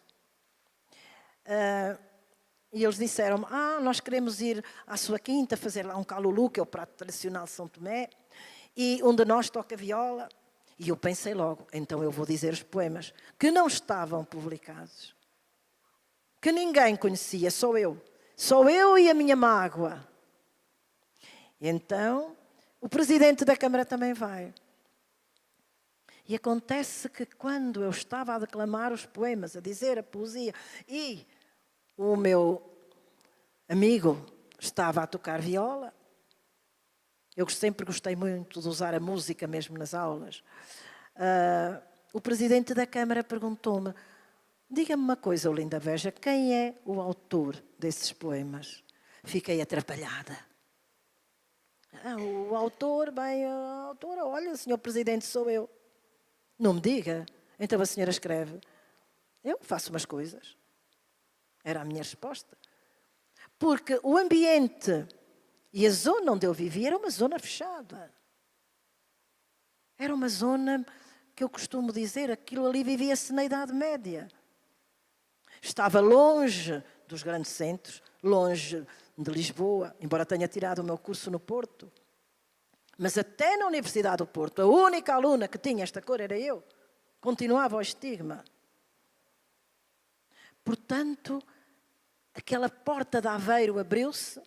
E eles disseram-me, nós queremos ir à sua quinta, fazer lá um calulu, que é o prato tradicional de São Tomé, e um de nós toca viola. E eu pensei logo, então eu vou dizer os poemas que não estavam publicados, que ninguém conhecia, só eu. Só eu e a minha mágoa. E então, o presidente da Câmara também vai. E acontece que quando eu estava a declamar os poemas, a dizer a poesia, e o meu amigo estava a tocar viola, eu sempre gostei muito de usar a música mesmo nas aulas, o presidente da Câmara perguntou-me, diga-me uma coisa, Olinda Beja, quem é o autor desses poemas? Fiquei atrapalhada. O autor, olha, senhor presidente, sou eu. Não me diga. Então a senhora escreve. Eu faço umas coisas. Era a minha resposta. Porque o ambiente e a zona onde eu vivia era uma zona fechada. Era uma zona que eu costumo dizer, aquilo ali vivia-se na Idade Média. Estava longe dos grandes centros, longe de Lisboa, embora tenha tirado o meu curso no Porto. Mas até na Universidade do Porto, a única aluna que tinha esta cor era eu. Continuava o estigma. Portanto, aquela porta de Aveiro abriu-se.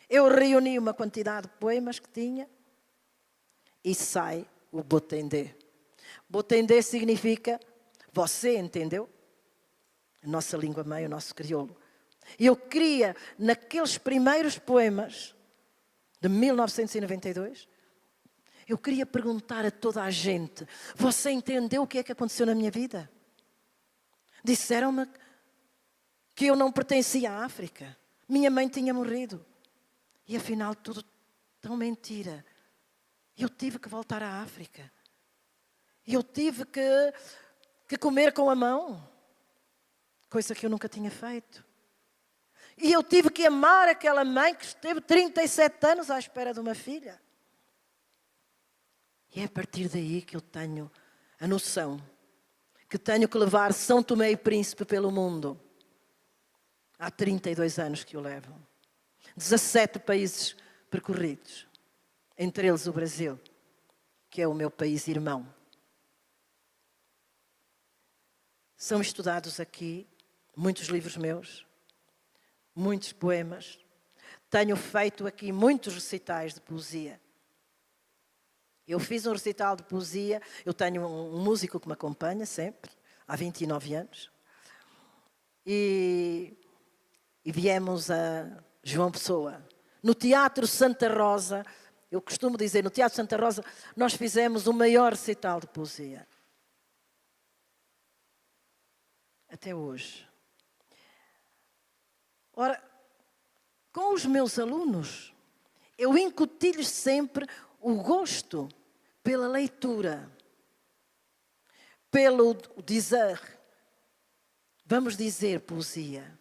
Eu reuni uma quantidade de poemas que tinha e sai o Botendê. Botendê significa, você entendeu? A nossa língua-mãe, o nosso crioulo. E eu queria, naqueles primeiros poemas de 1992, eu queria perguntar a toda a gente, você entendeu o que é que aconteceu na minha vida? Disseram-me que eu não pertencia à África. Minha mãe tinha morrido. E afinal, tudo tão mentira. Eu tive que voltar à África. Eu tive que comer com a mão. Coisa que eu nunca tinha feito. E eu tive que amar aquela mãe que esteve 37 anos à espera de uma filha. E é a partir daí que eu tenho a noção que tenho que levar São Tomé e Príncipe pelo mundo. Há 32 anos que o levo. 17 países percorridos. Entre eles o Brasil, que é o meu país irmão. São estudados aqui muitos livros meus, muitos poemas. Tenho feito aqui muitos recitais de poesia. Eu fiz um recital de poesia, eu tenho um músico que me acompanha sempre, há 29 anos. E viemos a João Pessoa. No Teatro Santa Rosa, eu costumo dizer, no Teatro Santa Rosa, nós fizemos o maior recital de poesia. Até hoje. Ora, com os meus alunos, eu incuti-lhes sempre o gosto pela leitura, pelo dizer, vamos dizer poesia.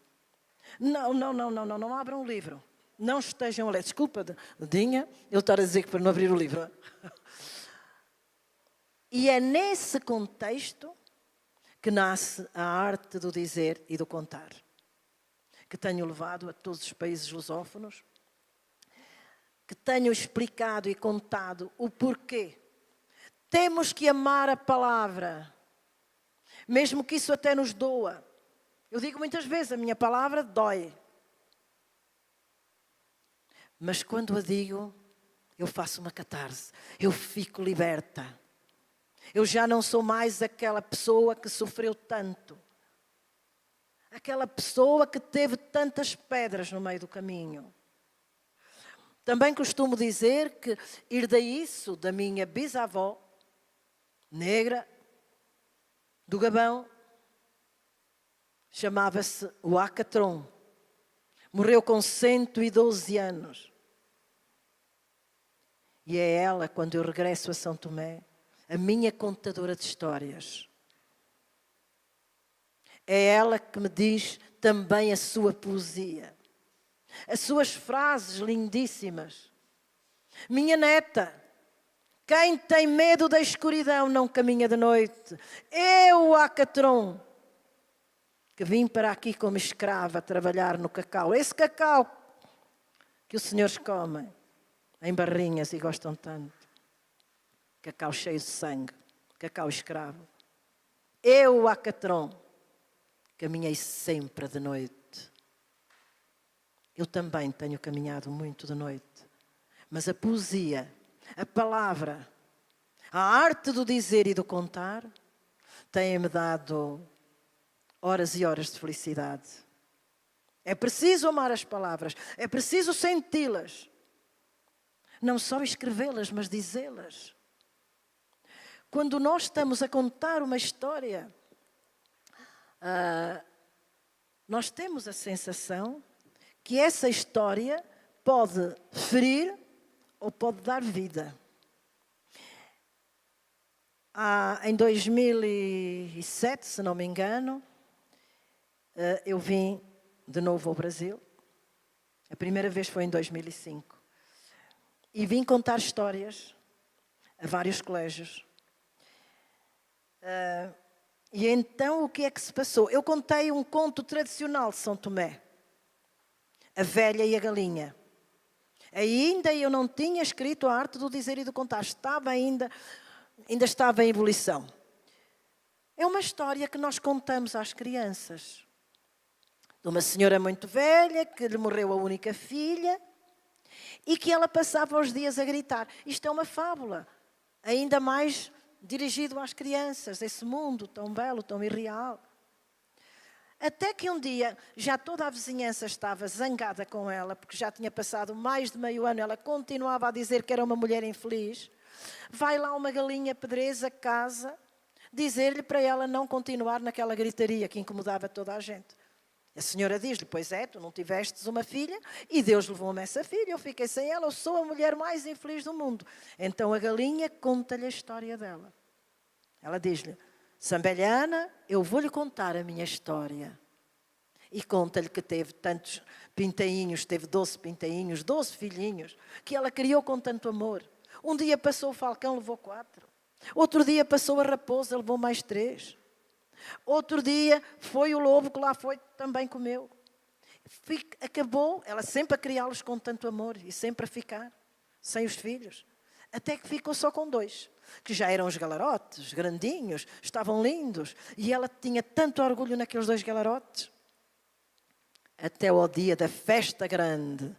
Não abram o livro. Não estejam a ler. Desculpa, Dinha, ele estar a dizer que para não abrir o livro. E é nesse contexto que nasce a arte do dizer e do contar, que tenho levado a todos os países lusófonos, que tenho explicado e contado o porquê. Temos que amar a palavra, mesmo que isso até nos doa. Eu digo muitas vezes, a minha palavra dói. Mas quando a digo, eu faço uma catarse, eu fico liberta. Eu já não sou mais aquela pessoa que sofreu tanto. Aquela pessoa que teve tantas pedras no meio do caminho. Também costumo dizer que herdei isso da minha bisavó, negra, do Gabão. Chamava-se o Acatron. Morreu com 112 anos. E é ela, quando eu regresso a São Tomé, a minha contadora de histórias. É ela que me diz também a sua poesia. As suas frases lindíssimas. Minha neta, quem tem medo da escuridão não caminha de noite. Eu, Acatron, que vim para aqui como escrava trabalhar no cacau. Esse cacau que os senhores comem em barrinhas e gostam tanto. Cacau cheio de sangue, cacau escravo. Eu, Acatron, caminhei sempre de noite. Eu também tenho caminhado muito de noite. Mas a poesia, a palavra, a arte do dizer e do contar, tem-me dado horas e horas de felicidade. É preciso amar as palavras, é preciso senti-las. Não só escrevê-las, mas dizê-las. Quando nós estamos a contar uma história, nós temos a sensação que essa história pode ferir ou pode dar vida. Em 2007, se não me engano, eu vim de novo ao Brasil. A primeira vez foi em 2005. E vim contar histórias a vários colégios. E então o que é que se passou? Eu contei um conto tradicional de São Tomé. A Velha e a Galinha. Ainda eu não tinha escrito a arte do dizer e do contar. Ainda estava em ebulição. É uma história que nós contamos às crianças. De uma senhora muito velha, que lhe morreu a única filha, e que ela passava os dias a gritar. Isto é uma fábula, ainda mais dirigido às crianças, esse mundo tão belo, tão irreal. Até que um dia, já toda a vizinhança estava zangada com ela, porque já tinha passado mais de meio ano, ela continuava a dizer que era uma mulher infeliz. Vai lá uma galinha pedreza, casa, dizer-lhe para ela não continuar naquela gritaria que incomodava toda a gente. A senhora diz-lhe, pois é, tu não tivestes uma filha e Deus levou-me essa filha, eu fiquei sem ela, eu sou a mulher mais infeliz do mundo. Então a galinha conta-lhe a história dela. Ela diz-lhe, Sambelhana, eu vou-lhe contar a minha história. E conta-lhe que teve tantos pintainhos, teve 12 pintainhos, 12 filhinhos, que ela criou com tanto amor. Um dia passou o falcão, levou 4. Outro dia passou a raposa, levou mais 3. Outro dia foi o lobo que lá foi, também comeu. Acabou, ela sempre a criá-los com tanto amor e sempre a ficar sem os filhos. Até que ficou só com 2, que já eram os galarotes, grandinhos, estavam lindos. E ela tinha tanto orgulho naqueles 2 galarotes. Até ao dia da festa grande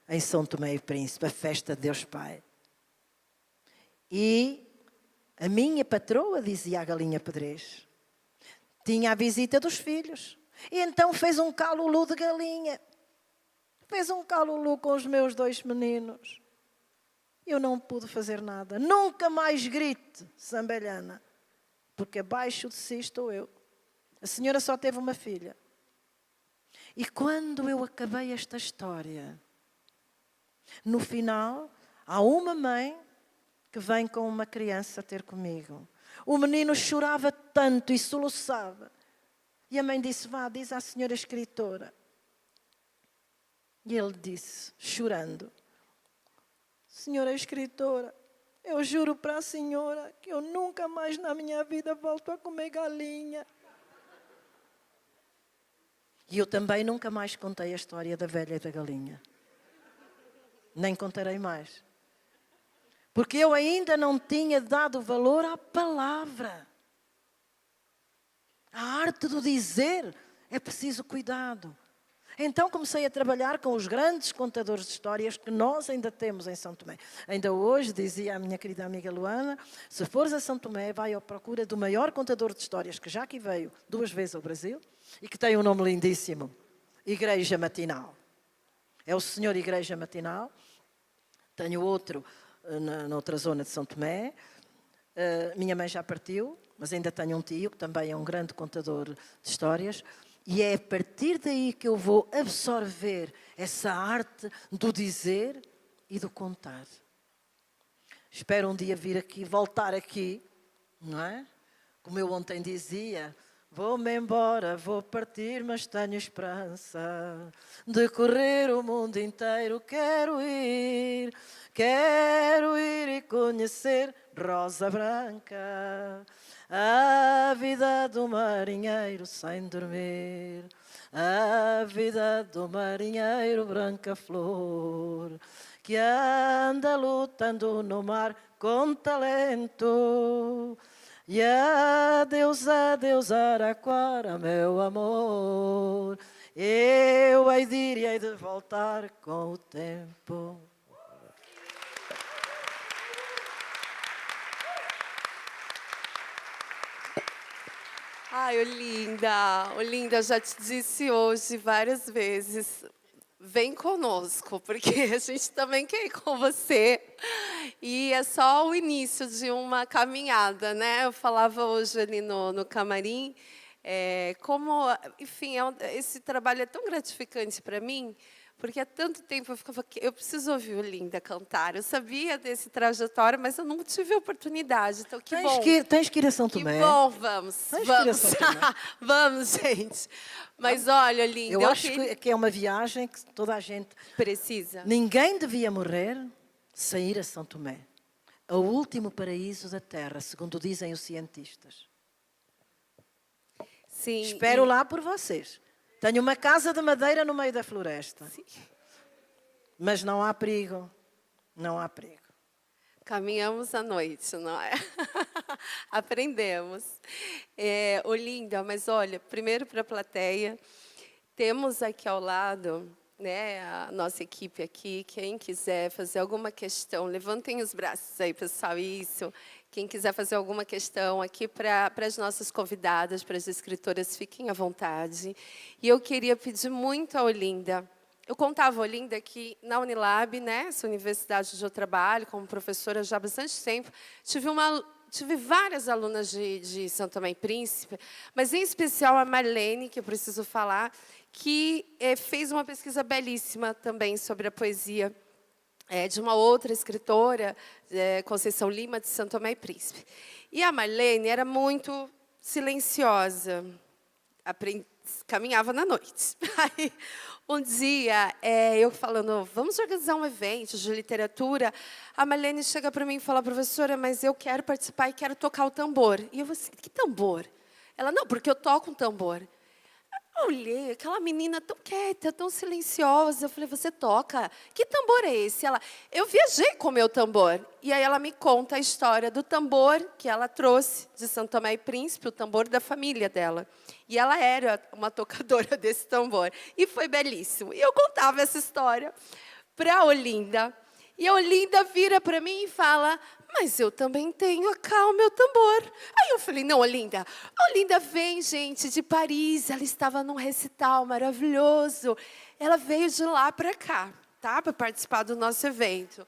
em São Tomé e Príncipe, a festa de Deus Pai. E a minha patroa, dizia a galinha pedrez, tinha a visita dos filhos. E então fez um calulu de galinha. Fez um calulu com os meus 2 meninos. Eu não pude fazer nada. Nunca mais grite, Sambelhana, porque abaixo de si estou eu. A senhora só teve uma filha. E quando eu acabei esta história, no final, há uma mãe que vem com uma criança ter comigo. O menino chorava tanto e soluçava. E a mãe disse, vá, diz à senhora escritora, E ele disse, chorando, senhora escritora, eu juro para a senhora que eu nunca mais na minha vida volto a comer galinha. E eu também nunca mais contei a história da velha e da galinha. Nem contarei mais. Porque eu ainda não tinha dado valor à palavra. A arte do dizer é preciso cuidado. Então comecei a trabalhar com os grandes contadores de histórias que nós ainda temos em São Tomé. Ainda hoje, dizia a minha querida amiga Luana, se fores a São Tomé, vai à procura do maior contador de histórias que já aqui veio 2 vezes ao Brasil e que tem um nome lindíssimo, Igreja Matinal. É o Senhor Igreja Matinal. Tenho outro noutra zona de São Tomé. Minha mãe já partiu, mas ainda tenho um tio que também é um grande contador de histórias. E é a partir daí que eu vou absorver essa arte do dizer e do contar. Espero um dia vir aqui, voltar aqui, não é? Como eu ontem dizia, vou-me embora, vou partir, mas tenho esperança de correr o mundo inteiro. Quero ir e conhecer Rosa Branca. A vida do marinheiro sem dormir, a vida do marinheiro branca flor, que anda lutando no mar com talento. E adeus, adeus, Araquara, meu amor, eu hei de ir e hei de voltar com o tempo. Ai, Olinda, eu já te disse hoje várias vezes, vem conosco, porque a gente também quer ir com você. E é só o início de uma caminhada, né? Eu falava hoje ali no camarim, enfim, esse trabalho é tão gratificante para mim, porque há tanto tempo eu ficava aqui, eu preciso ouvir Olinda cantar. Eu sabia desse trajetório, mas eu não tive a oportunidade. Então, que bom. Tens que ir a São Tomé. Que bom, vamos. Tens que ir a São Tomé. Vamos, gente. Mas olha, Olinda, eu acho que é uma viagem que toda a gente precisa. Ninguém devia morrer sem ir a São Tomé. O último paraíso da Terra, segundo dizem os cientistas. Sim. Espero lá por vocês. Tenho uma casa de madeira no meio da floresta. Sim. Mas não há perigo. Não há perigo. Caminhamos à noite, não é? Aprendemos. Olinda, mas olha, primeiro para a plateia, temos aqui ao lado, né, a nossa equipe aqui, quem quiser fazer alguma questão, levantem os braços aí, pessoal, isso. Quem quiser fazer alguma questão aqui para as nossas convidadas, para as escritoras, fiquem à vontade. E eu queria pedir muito a Olinda. Eu contava a Olinda que na Unilab, né, essa universidade onde eu trabalho, como professora já há bastante tempo, tive várias alunas de São Tomé e Príncipe, mas em especial a Marlene, que eu preciso falar, que fez uma pesquisa belíssima também sobre a poesia de uma outra escritora, Conceição Lima, de São Tomé e Príncipe. E a Marlene era muito silenciosa, caminhava na noite. Aí, um dia, eu falando, vamos organizar um evento de literatura, a Marlene chega para mim e fala, professora, mas eu quero participar e quero tocar o tambor. E eu falei assim, que tambor? Ela, não, porque eu toco um tambor. Eu olhei, aquela menina tão quieta, tão silenciosa. Eu falei, você toca? Que tambor é esse? Ela, eu viajei com o meu tambor. E aí ela me conta a história do tambor que ela trouxe de São Tomé e Príncipe, o tambor da família dela. E ela era uma tocadora desse tambor. E foi belíssimo. E eu contava essa história para a Olinda. E a Olinda vira para mim e fala, mas eu também tenho cá o meu tambor. Aí eu falei, não, Olinda. A Olinda vem, gente, de Paris. Ela estava num recital maravilhoso. Ela veio de lá para cá, tá? Para participar do nosso evento.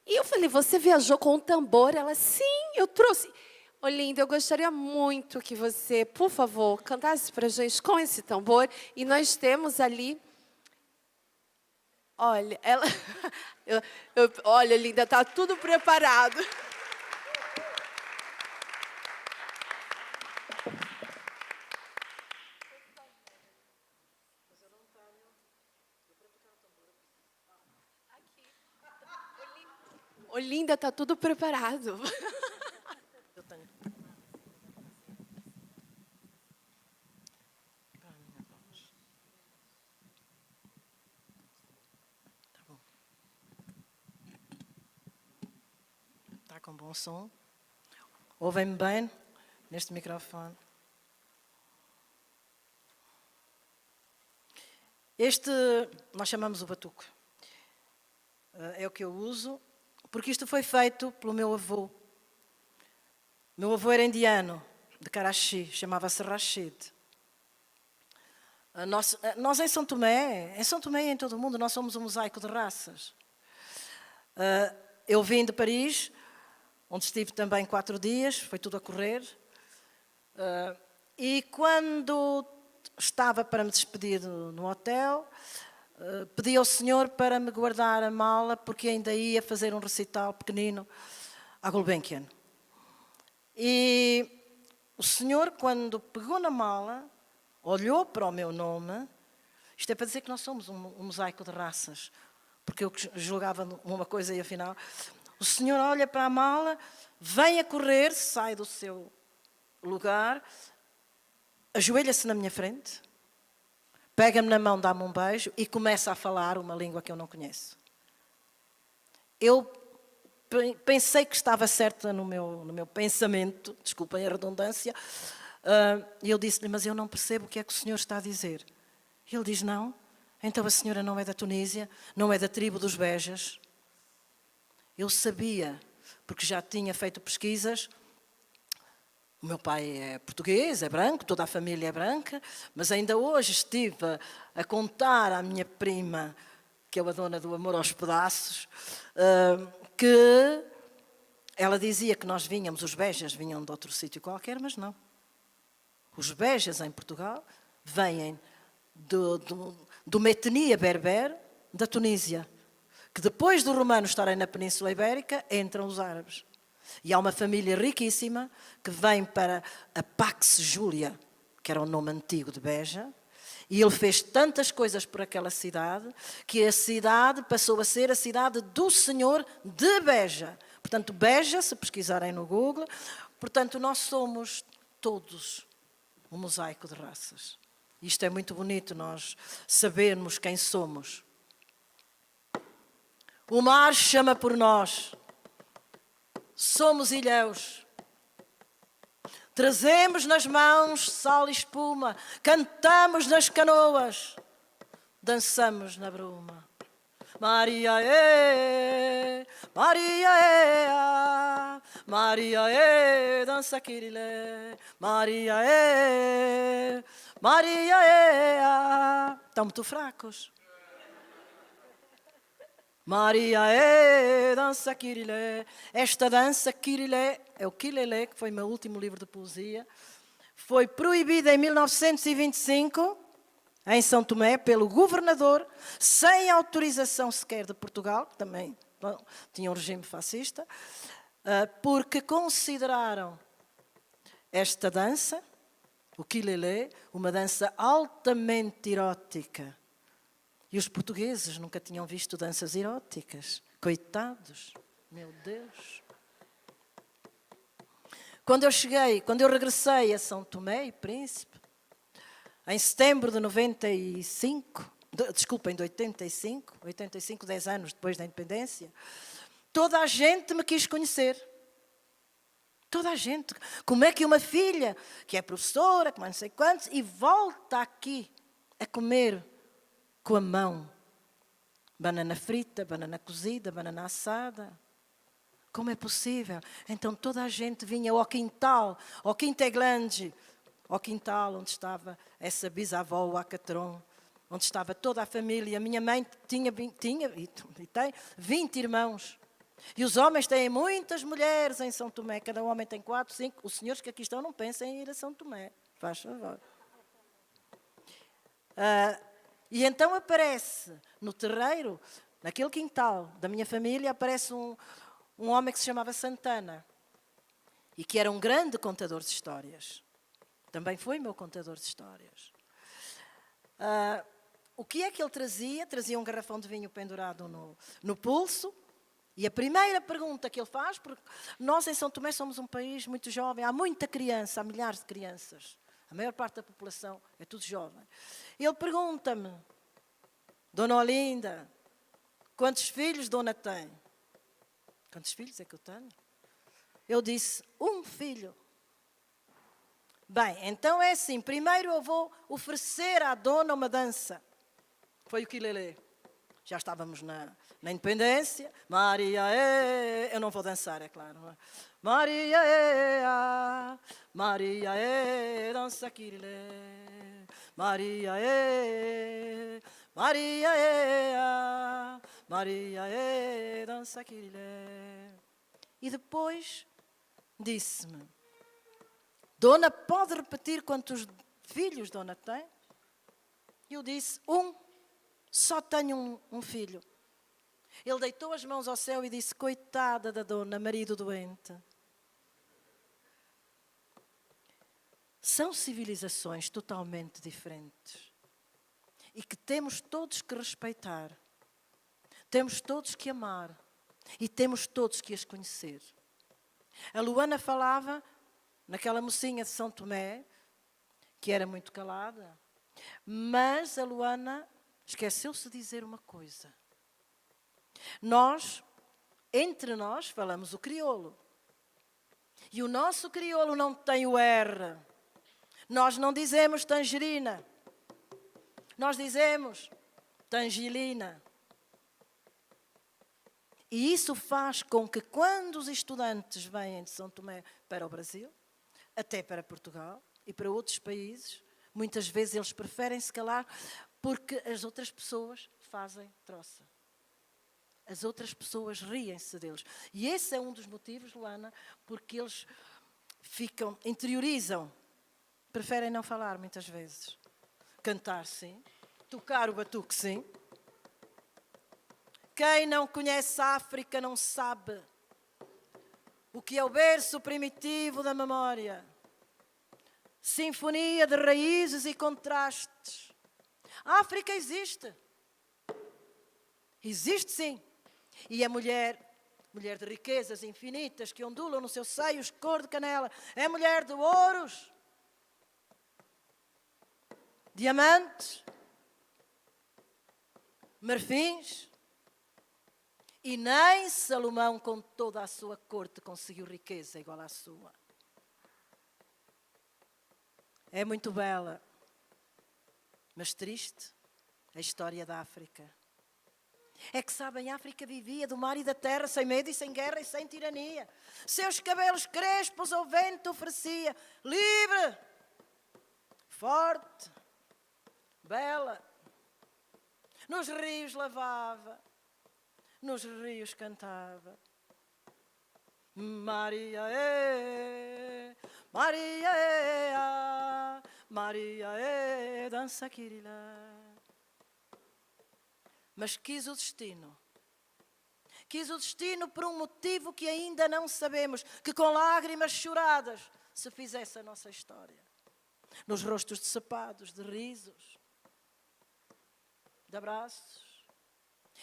E eu falei, você viajou com um tambor? Ela, sim, eu trouxe. Olinda, eu gostaria muito que você, por favor, cantasse para a gente com esse tambor. E nós temos ali... Olha, ela... olha, Linda, está tudo preparado. Olinda, está tudo preparado. Eu tenho. Para a minha voz. Tá bom. Está com bom som? Ouvem-me bem neste microfone? Este, nós chamamos o batuque. É o que eu uso, porque isto foi feito pelo meu avô. Meu avô era indiano, de Karachi, chamava-se Rashid. Nós em São Tomé e em todo o mundo, nós somos um mosaico de raças. Eu vim de Paris, onde estive também 4 dias, foi tudo a correr. E quando estava para me despedir no hotel, pedi ao Senhor para me guardar a mala, porque ainda ia fazer um recital pequenino à Gulbenkian. E o Senhor, quando pegou na mala, olhou para o meu nome. Isto é para dizer que nós somos um mosaico de raças, porque eu julgava uma coisa e afinal... O Senhor olha para a mala, vem a correr, sai do seu lugar, ajoelha-se na minha frente, pega-me na mão, dá-me um beijo e começa a falar uma língua que eu não conheço. Eu pensei que estava certa no meu pensamento, desculpem a redundância, e eu disse-lhe, mas eu não percebo o que é que o Senhor está a dizer. E ele diz, não, então a senhora não é da Tunísia, não é da tribo dos Bejas. Eu sabia, porque já tinha feito pesquisas. O meu pai é português, é branco, toda a família é branca, mas ainda hoje estive a contar à minha prima, que é a dona do amor aos pedaços, que ela dizia que nós vínhamos, os Bejas vinham de outro sítio qualquer, mas não. Os Bejas em Portugal vêm de uma etnia berber da Tunísia, que depois dos romanos estarem na Península Ibérica, entram os árabes. E há uma família riquíssima que vem para a Pax Júlia, que era o nome antigo de Beja, e ele fez tantas coisas por aquela cidade, que a cidade passou a ser a cidade do Senhor de Beja. Portanto, Beja, se pesquisarem no Google, portanto, nós somos todos um mosaico de raças. Isto é muito bonito, nós sabermos quem somos. O mar chama por nós. Somos ilhéus. Trazemos nas mãos sal e espuma. Cantamos nas canoas. Dançamos na bruma. Maria é, Maria é, Maria é, dança Kirilé. Maria é, Maria é. Estão muito fracos. Maria é, dança Kirilé. Esta dança Kirilé é o Kilelé, que foi o meu último livro de poesia. Foi proibida em 1925, em São Tomé, pelo governador, sem autorização sequer de Portugal, que também tinha um regime fascista, porque consideraram esta dança, o Kilelé, uma dança altamente erótica. E os portugueses nunca tinham visto danças eróticas. Coitados, meu Deus. Quando eu regressei a São Tomé e Príncipe, em setembro de 85, em 85, 10 anos depois da independência, toda a gente me quis conhecer. Toda a gente. Como é que uma filha, que é professora, que mais não sei quantos, e volta aqui a comer com a mão banana frita, banana cozida, banana assada? Como é possível? Então toda a gente vinha ao quintal, ao Quinteglange, ao quintal onde estava essa bisavó, o Acatron, onde estava toda a família. A minha mãe tinha e tem 20 irmãos. E os homens têm muitas mulheres em São Tomé, cada homem tem 4, 5. Os senhores que aqui estão não pensem em ir a São Tomé, faz favor. E então aparece no terreiro, naquele quintal da minha família, aparece um homem que se chamava Santana e que era um grande contador de histórias. Também foi meu contador de histórias. O que é que ele trazia? Trazia um garrafão de vinho pendurado no pulso E a primeira pergunta que ele faz, porque nós em São Tomé somos um país muito jovem, há muita criança, há milhares de crianças. A maior parte da população é tudo jovem. Ele pergunta-me, Dona Olinda, quantos filhos Dona tem? Quantos filhos é que eu tenho? Eu disse, um filho. Bem, então é assim, primeiro eu vou oferecer à Dona uma dança. Foi o ukulele. Já estávamos na independência. Maria, eu não vou dançar, é claro. Maria, Maria, dança Kirilé. Maria, Maria, Maria, dança Kirilé. E depois disse-me, Dona, pode repetir quantos filhos Dona tem? Eu disse, um. Só tenho um filho. Ele deitou as mãos ao céu e disse, coitada da Dona, marido doente. São civilizações totalmente diferentes e que temos todos que respeitar, temos todos que amar e temos todos que as conhecer. A Luana falava naquela mocinha de São Tomé, que era muito calada, mas a Luana esqueceu-se de dizer uma coisa. Nós, entre nós, falamos o crioulo. E o nosso crioulo não tem o R. Nós não dizemos tangerina. Nós dizemos tangilina. E isso faz com que quando os estudantes vêm de São Tomé para o Brasil, até para Portugal e para outros países, muitas vezes eles preferem se calar porque as outras pessoas fazem troça. As outras pessoas riem-se deles. E esse é um dos motivos, Luana, porque eles interiorizam, preferem não falar muitas vezes. Cantar, sim. Tocar o batuque, sim. Quem não conhece a África não sabe o que é o berço primitivo da memória. Sinfonia de raízes e contrastes. A África existe. Existe, sim. E a mulher de riquezas infinitas que ondulam no seu seio cor de canela, é mulher de ouros, diamantes, marfins, e nem Salomão com toda a sua corte conseguiu riqueza igual à sua. É muito bela, mas triste a história da África. É que, sabem, a África vivia do mar e da terra, sem medo e sem guerra e sem tirania. Seus cabelos crespos ao vento oferecia, livre, forte, bela. Nos rios lavava, nos rios cantava. Maria, Maria, Maria, dança Kirilá. Mas quis o destino por um motivo que ainda não sabemos, que com lágrimas choradas se fizesse a nossa história. Nos rostos de sapados, de risos, de abraços.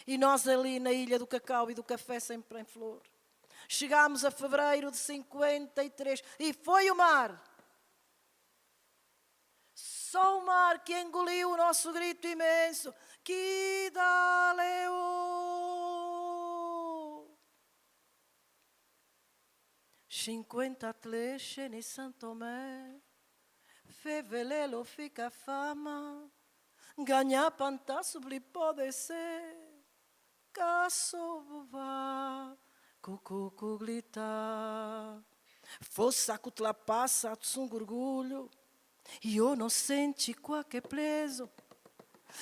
E nós ali na Ilha do Cacau e do Café sempre em flor. Chegámos a fevereiro de 53 e foi o mar. Só o mar que engoliu o nosso grito imenso. Que daleo 50 atleche ni São Tomé, fevelelo fica fama, ganha pantasso bli pode ser, caso va, cucu glita, fossa cutla passa tsun orgulho, io non senti qualche preso.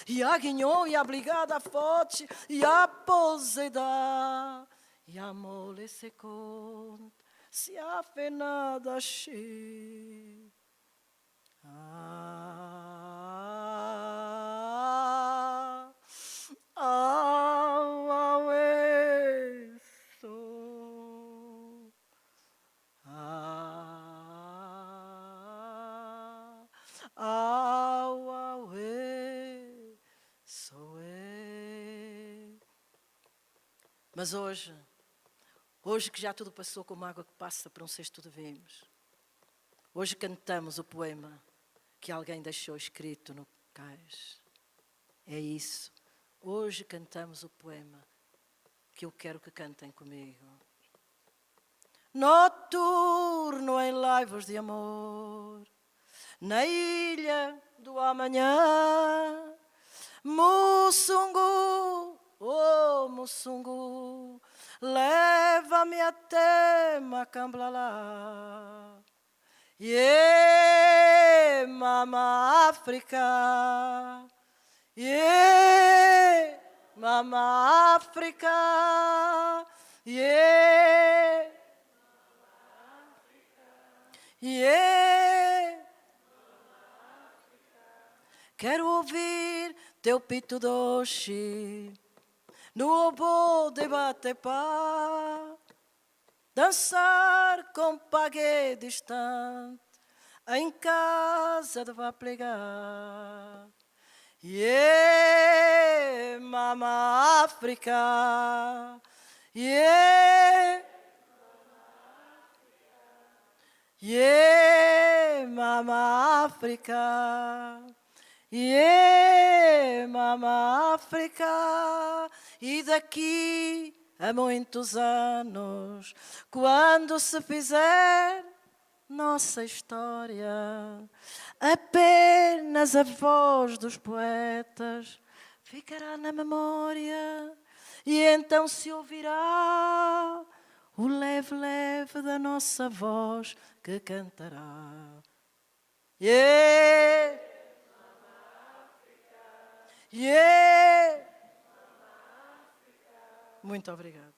E a guignon, e a brigada forte, e a poseda, e a mole second, se a fenada che. Mas hoje Hoje que já tudo passou como água que passa para um cesto de vimos. Hoje cantamos o poema que alguém deixou escrito no cais. É isso. Hoje cantamos o poema que eu quero que cantem comigo. Noturno em laivos de amor, na ilha do amanhã, Mussungu, oh Mussungu, leva-me até Macamblalá. Yeah, Mama África, yeah, Mama África, yeah, yeah. Quero ouvir teu pito doce no obo de Batepá, dançar com pague distante em casa de Vaplegar. Yeah, Mama África, yeah, yeah, Mama África, yeah, Mama África. E daqui a muitos anos, quando se fizer nossa história, apenas a voz dos poetas ficará na memória, e então se ouvirá o leve-leve da nossa voz que cantará. Yeah! Yeah! Muito obrigado.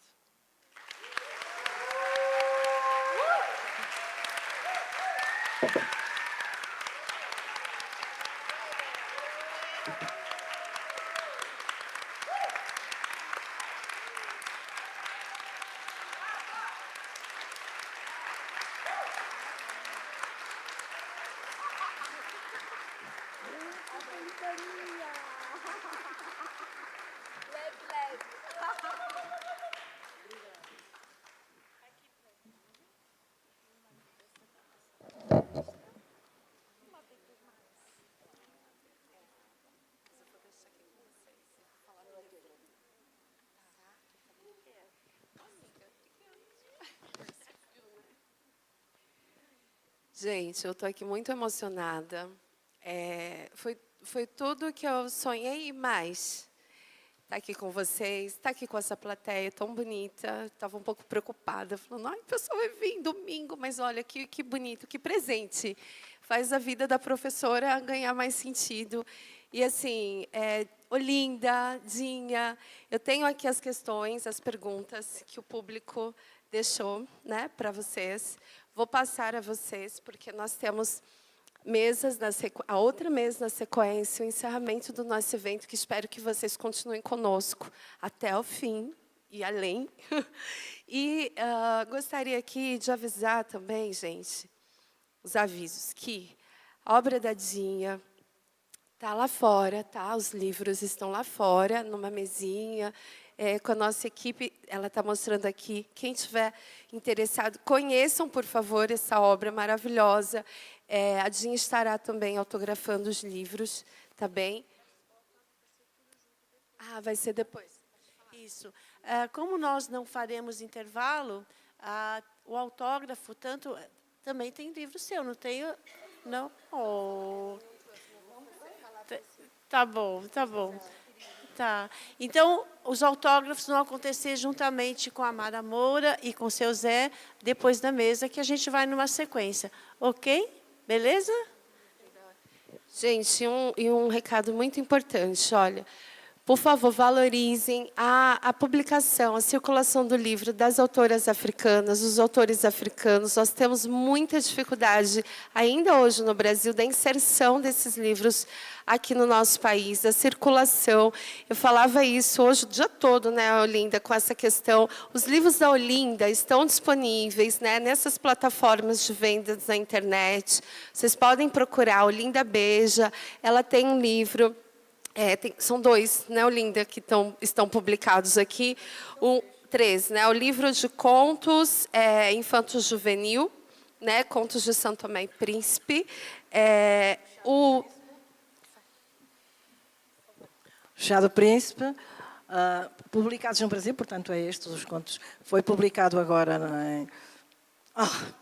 Gente, eu estou aqui muito emocionada. Foi tudo que eu sonhei e mais. Estar aqui com vocês, estar aqui com essa plateia tão bonita. Estava um pouco preocupada, falando, ai, o pessoal vai vir domingo, mas olha, que bonito, que presente. Faz a vida da professora ganhar mais sentido. E assim, Olinda, Dinha, eu tenho aqui as questões, as perguntas que o público deixou, né, para vocês. Vou passar a vocês, porque nós temos mesas a outra mesa na sequência, o encerramento do nosso evento, que espero que vocês continuem conosco até o fim e além. E gostaria aqui de avisar também, gente, os avisos, que a obra da Dinha está lá fora, tá? Os livros estão lá fora, numa mesinha, com a nossa equipe, ela está mostrando aqui. Quem tiver interessado, conheçam, por favor, essa obra maravilhosa. A Dinha estará também autografando os livros, tá bem? Ah, vai ser depois. Isso. Como nós não faremos intervalo, o autógrafo também tem livro seu, não tem? Não? Oh. Tá bom, tá bom. Tá. Então, os autógrafos vão acontecer juntamente com a Mara Moura e com o seu Zé, depois da mesa, que a gente vai numa sequência. Ok? Beleza? Gente, um recado muito importante, olha. Por favor, valorizem a publicação, a circulação do livro das autoras africanas, dos autores africanos. Nós temos muita dificuldade, ainda hoje no Brasil, da inserção desses livros aqui no nosso país, da circulação. Eu falava isso hoje o dia todo, né, Olinda, com essa questão. Os livros da Olinda estão disponíveis, né, nessas plataformas de vendas na internet. Vocês podem procurar, Olinda Beija, ela tem um livro... são dois, né, Olinda, que estão publicados aqui. 3, né? O livro de contos infanto-juvenil, né? Contos de São Tomé e Príncipe. O Chá do Príncipe, publicados no Brasil, portanto, é estes os contos. Foi publicado agora em...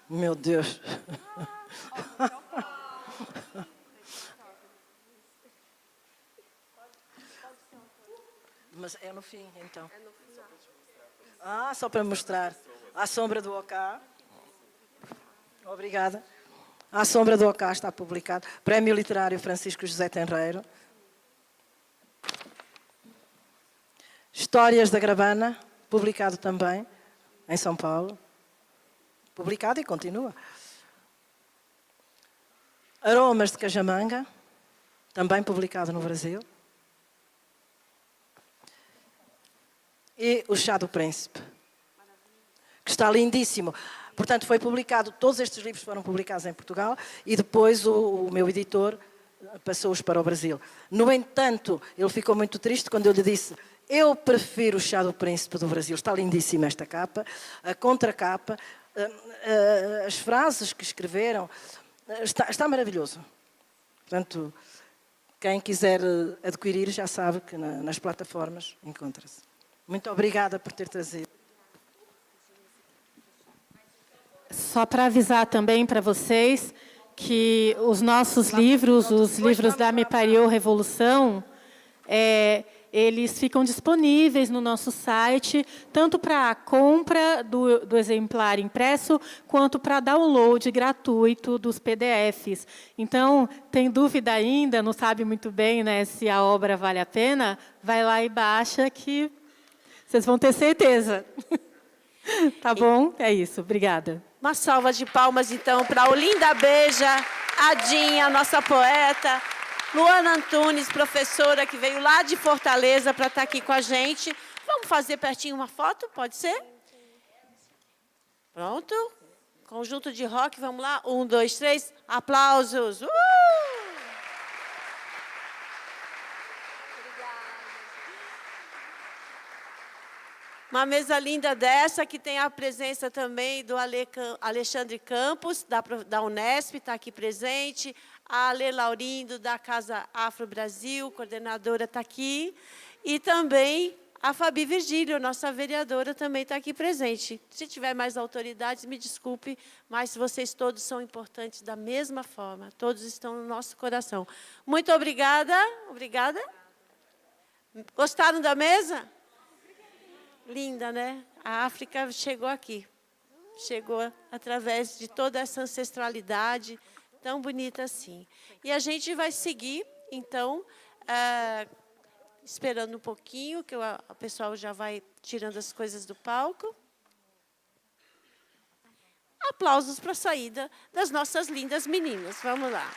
meu Deus! Mas é no fim, então. Só para mostrar. À Sombra do Ocá. Obrigada. À Sombra do Ocá está publicado. Prémio Literário Francisco José Tenreiro. Histórias da Gravana, publicado também, em São Paulo. Publicado e continua. Aromas de Cajamanga, também publicado no Brasil. E o Chá do Príncipe, que está lindíssimo. Portanto, foi publicado, todos estes livros foram publicados em Portugal e depois o meu editor passou-os para o Brasil. No entanto, ele ficou muito triste quando eu lhe disse: eu prefiro o Chá do Príncipe do Brasil. Está lindíssima esta capa, a contracapa, as frases que escreveram, está maravilhoso. Portanto, quem quiser adquirir já sabe que nas plataformas encontra-se. Muito obrigada por ter trazido. Só para avisar também para vocês que os nossos livros, os livros da Me Pariu Revolução, eles ficam disponíveis no nosso site, tanto para a compra do exemplar impresso, quanto para download gratuito dos PDFs. Então, tem dúvida ainda, não sabe muito bem, né, se a obra vale a pena, vai lá e baixa que vocês vão ter certeza. Tá bom? É isso. Obrigada. Uma salva de palmas, então, para a Olinda Beija, a Dinha, nossa poeta, Luana Antunes, professora, que veio lá de Fortaleza para estar aqui com a gente. Vamos fazer pertinho uma foto? Pode ser? Pronto. Conjunto de rock, vamos lá. 1, 2, 3. Aplausos. Uma mesa linda dessa, que tem a presença também do Alexandre Campos, da Unesp, está aqui presente. A Ale Laurindo, da Casa Afro Brasil, coordenadora, está aqui. E também a Fabi Virgílio, nossa vereadora, também está aqui presente. Se tiver mais autoridades, me desculpe, mas vocês todos são importantes da mesma forma. Todos estão no nosso coração. Muito obrigada. Obrigada. Gostaram da mesa? Linda, né? A África chegou aqui. Chegou através de toda essa ancestralidade tão bonita assim. E a gente vai seguir, então, esperando um pouquinho, que o pessoal já vai tirando as coisas do palco. Aplausos para a saída das nossas lindas meninas. Vamos lá.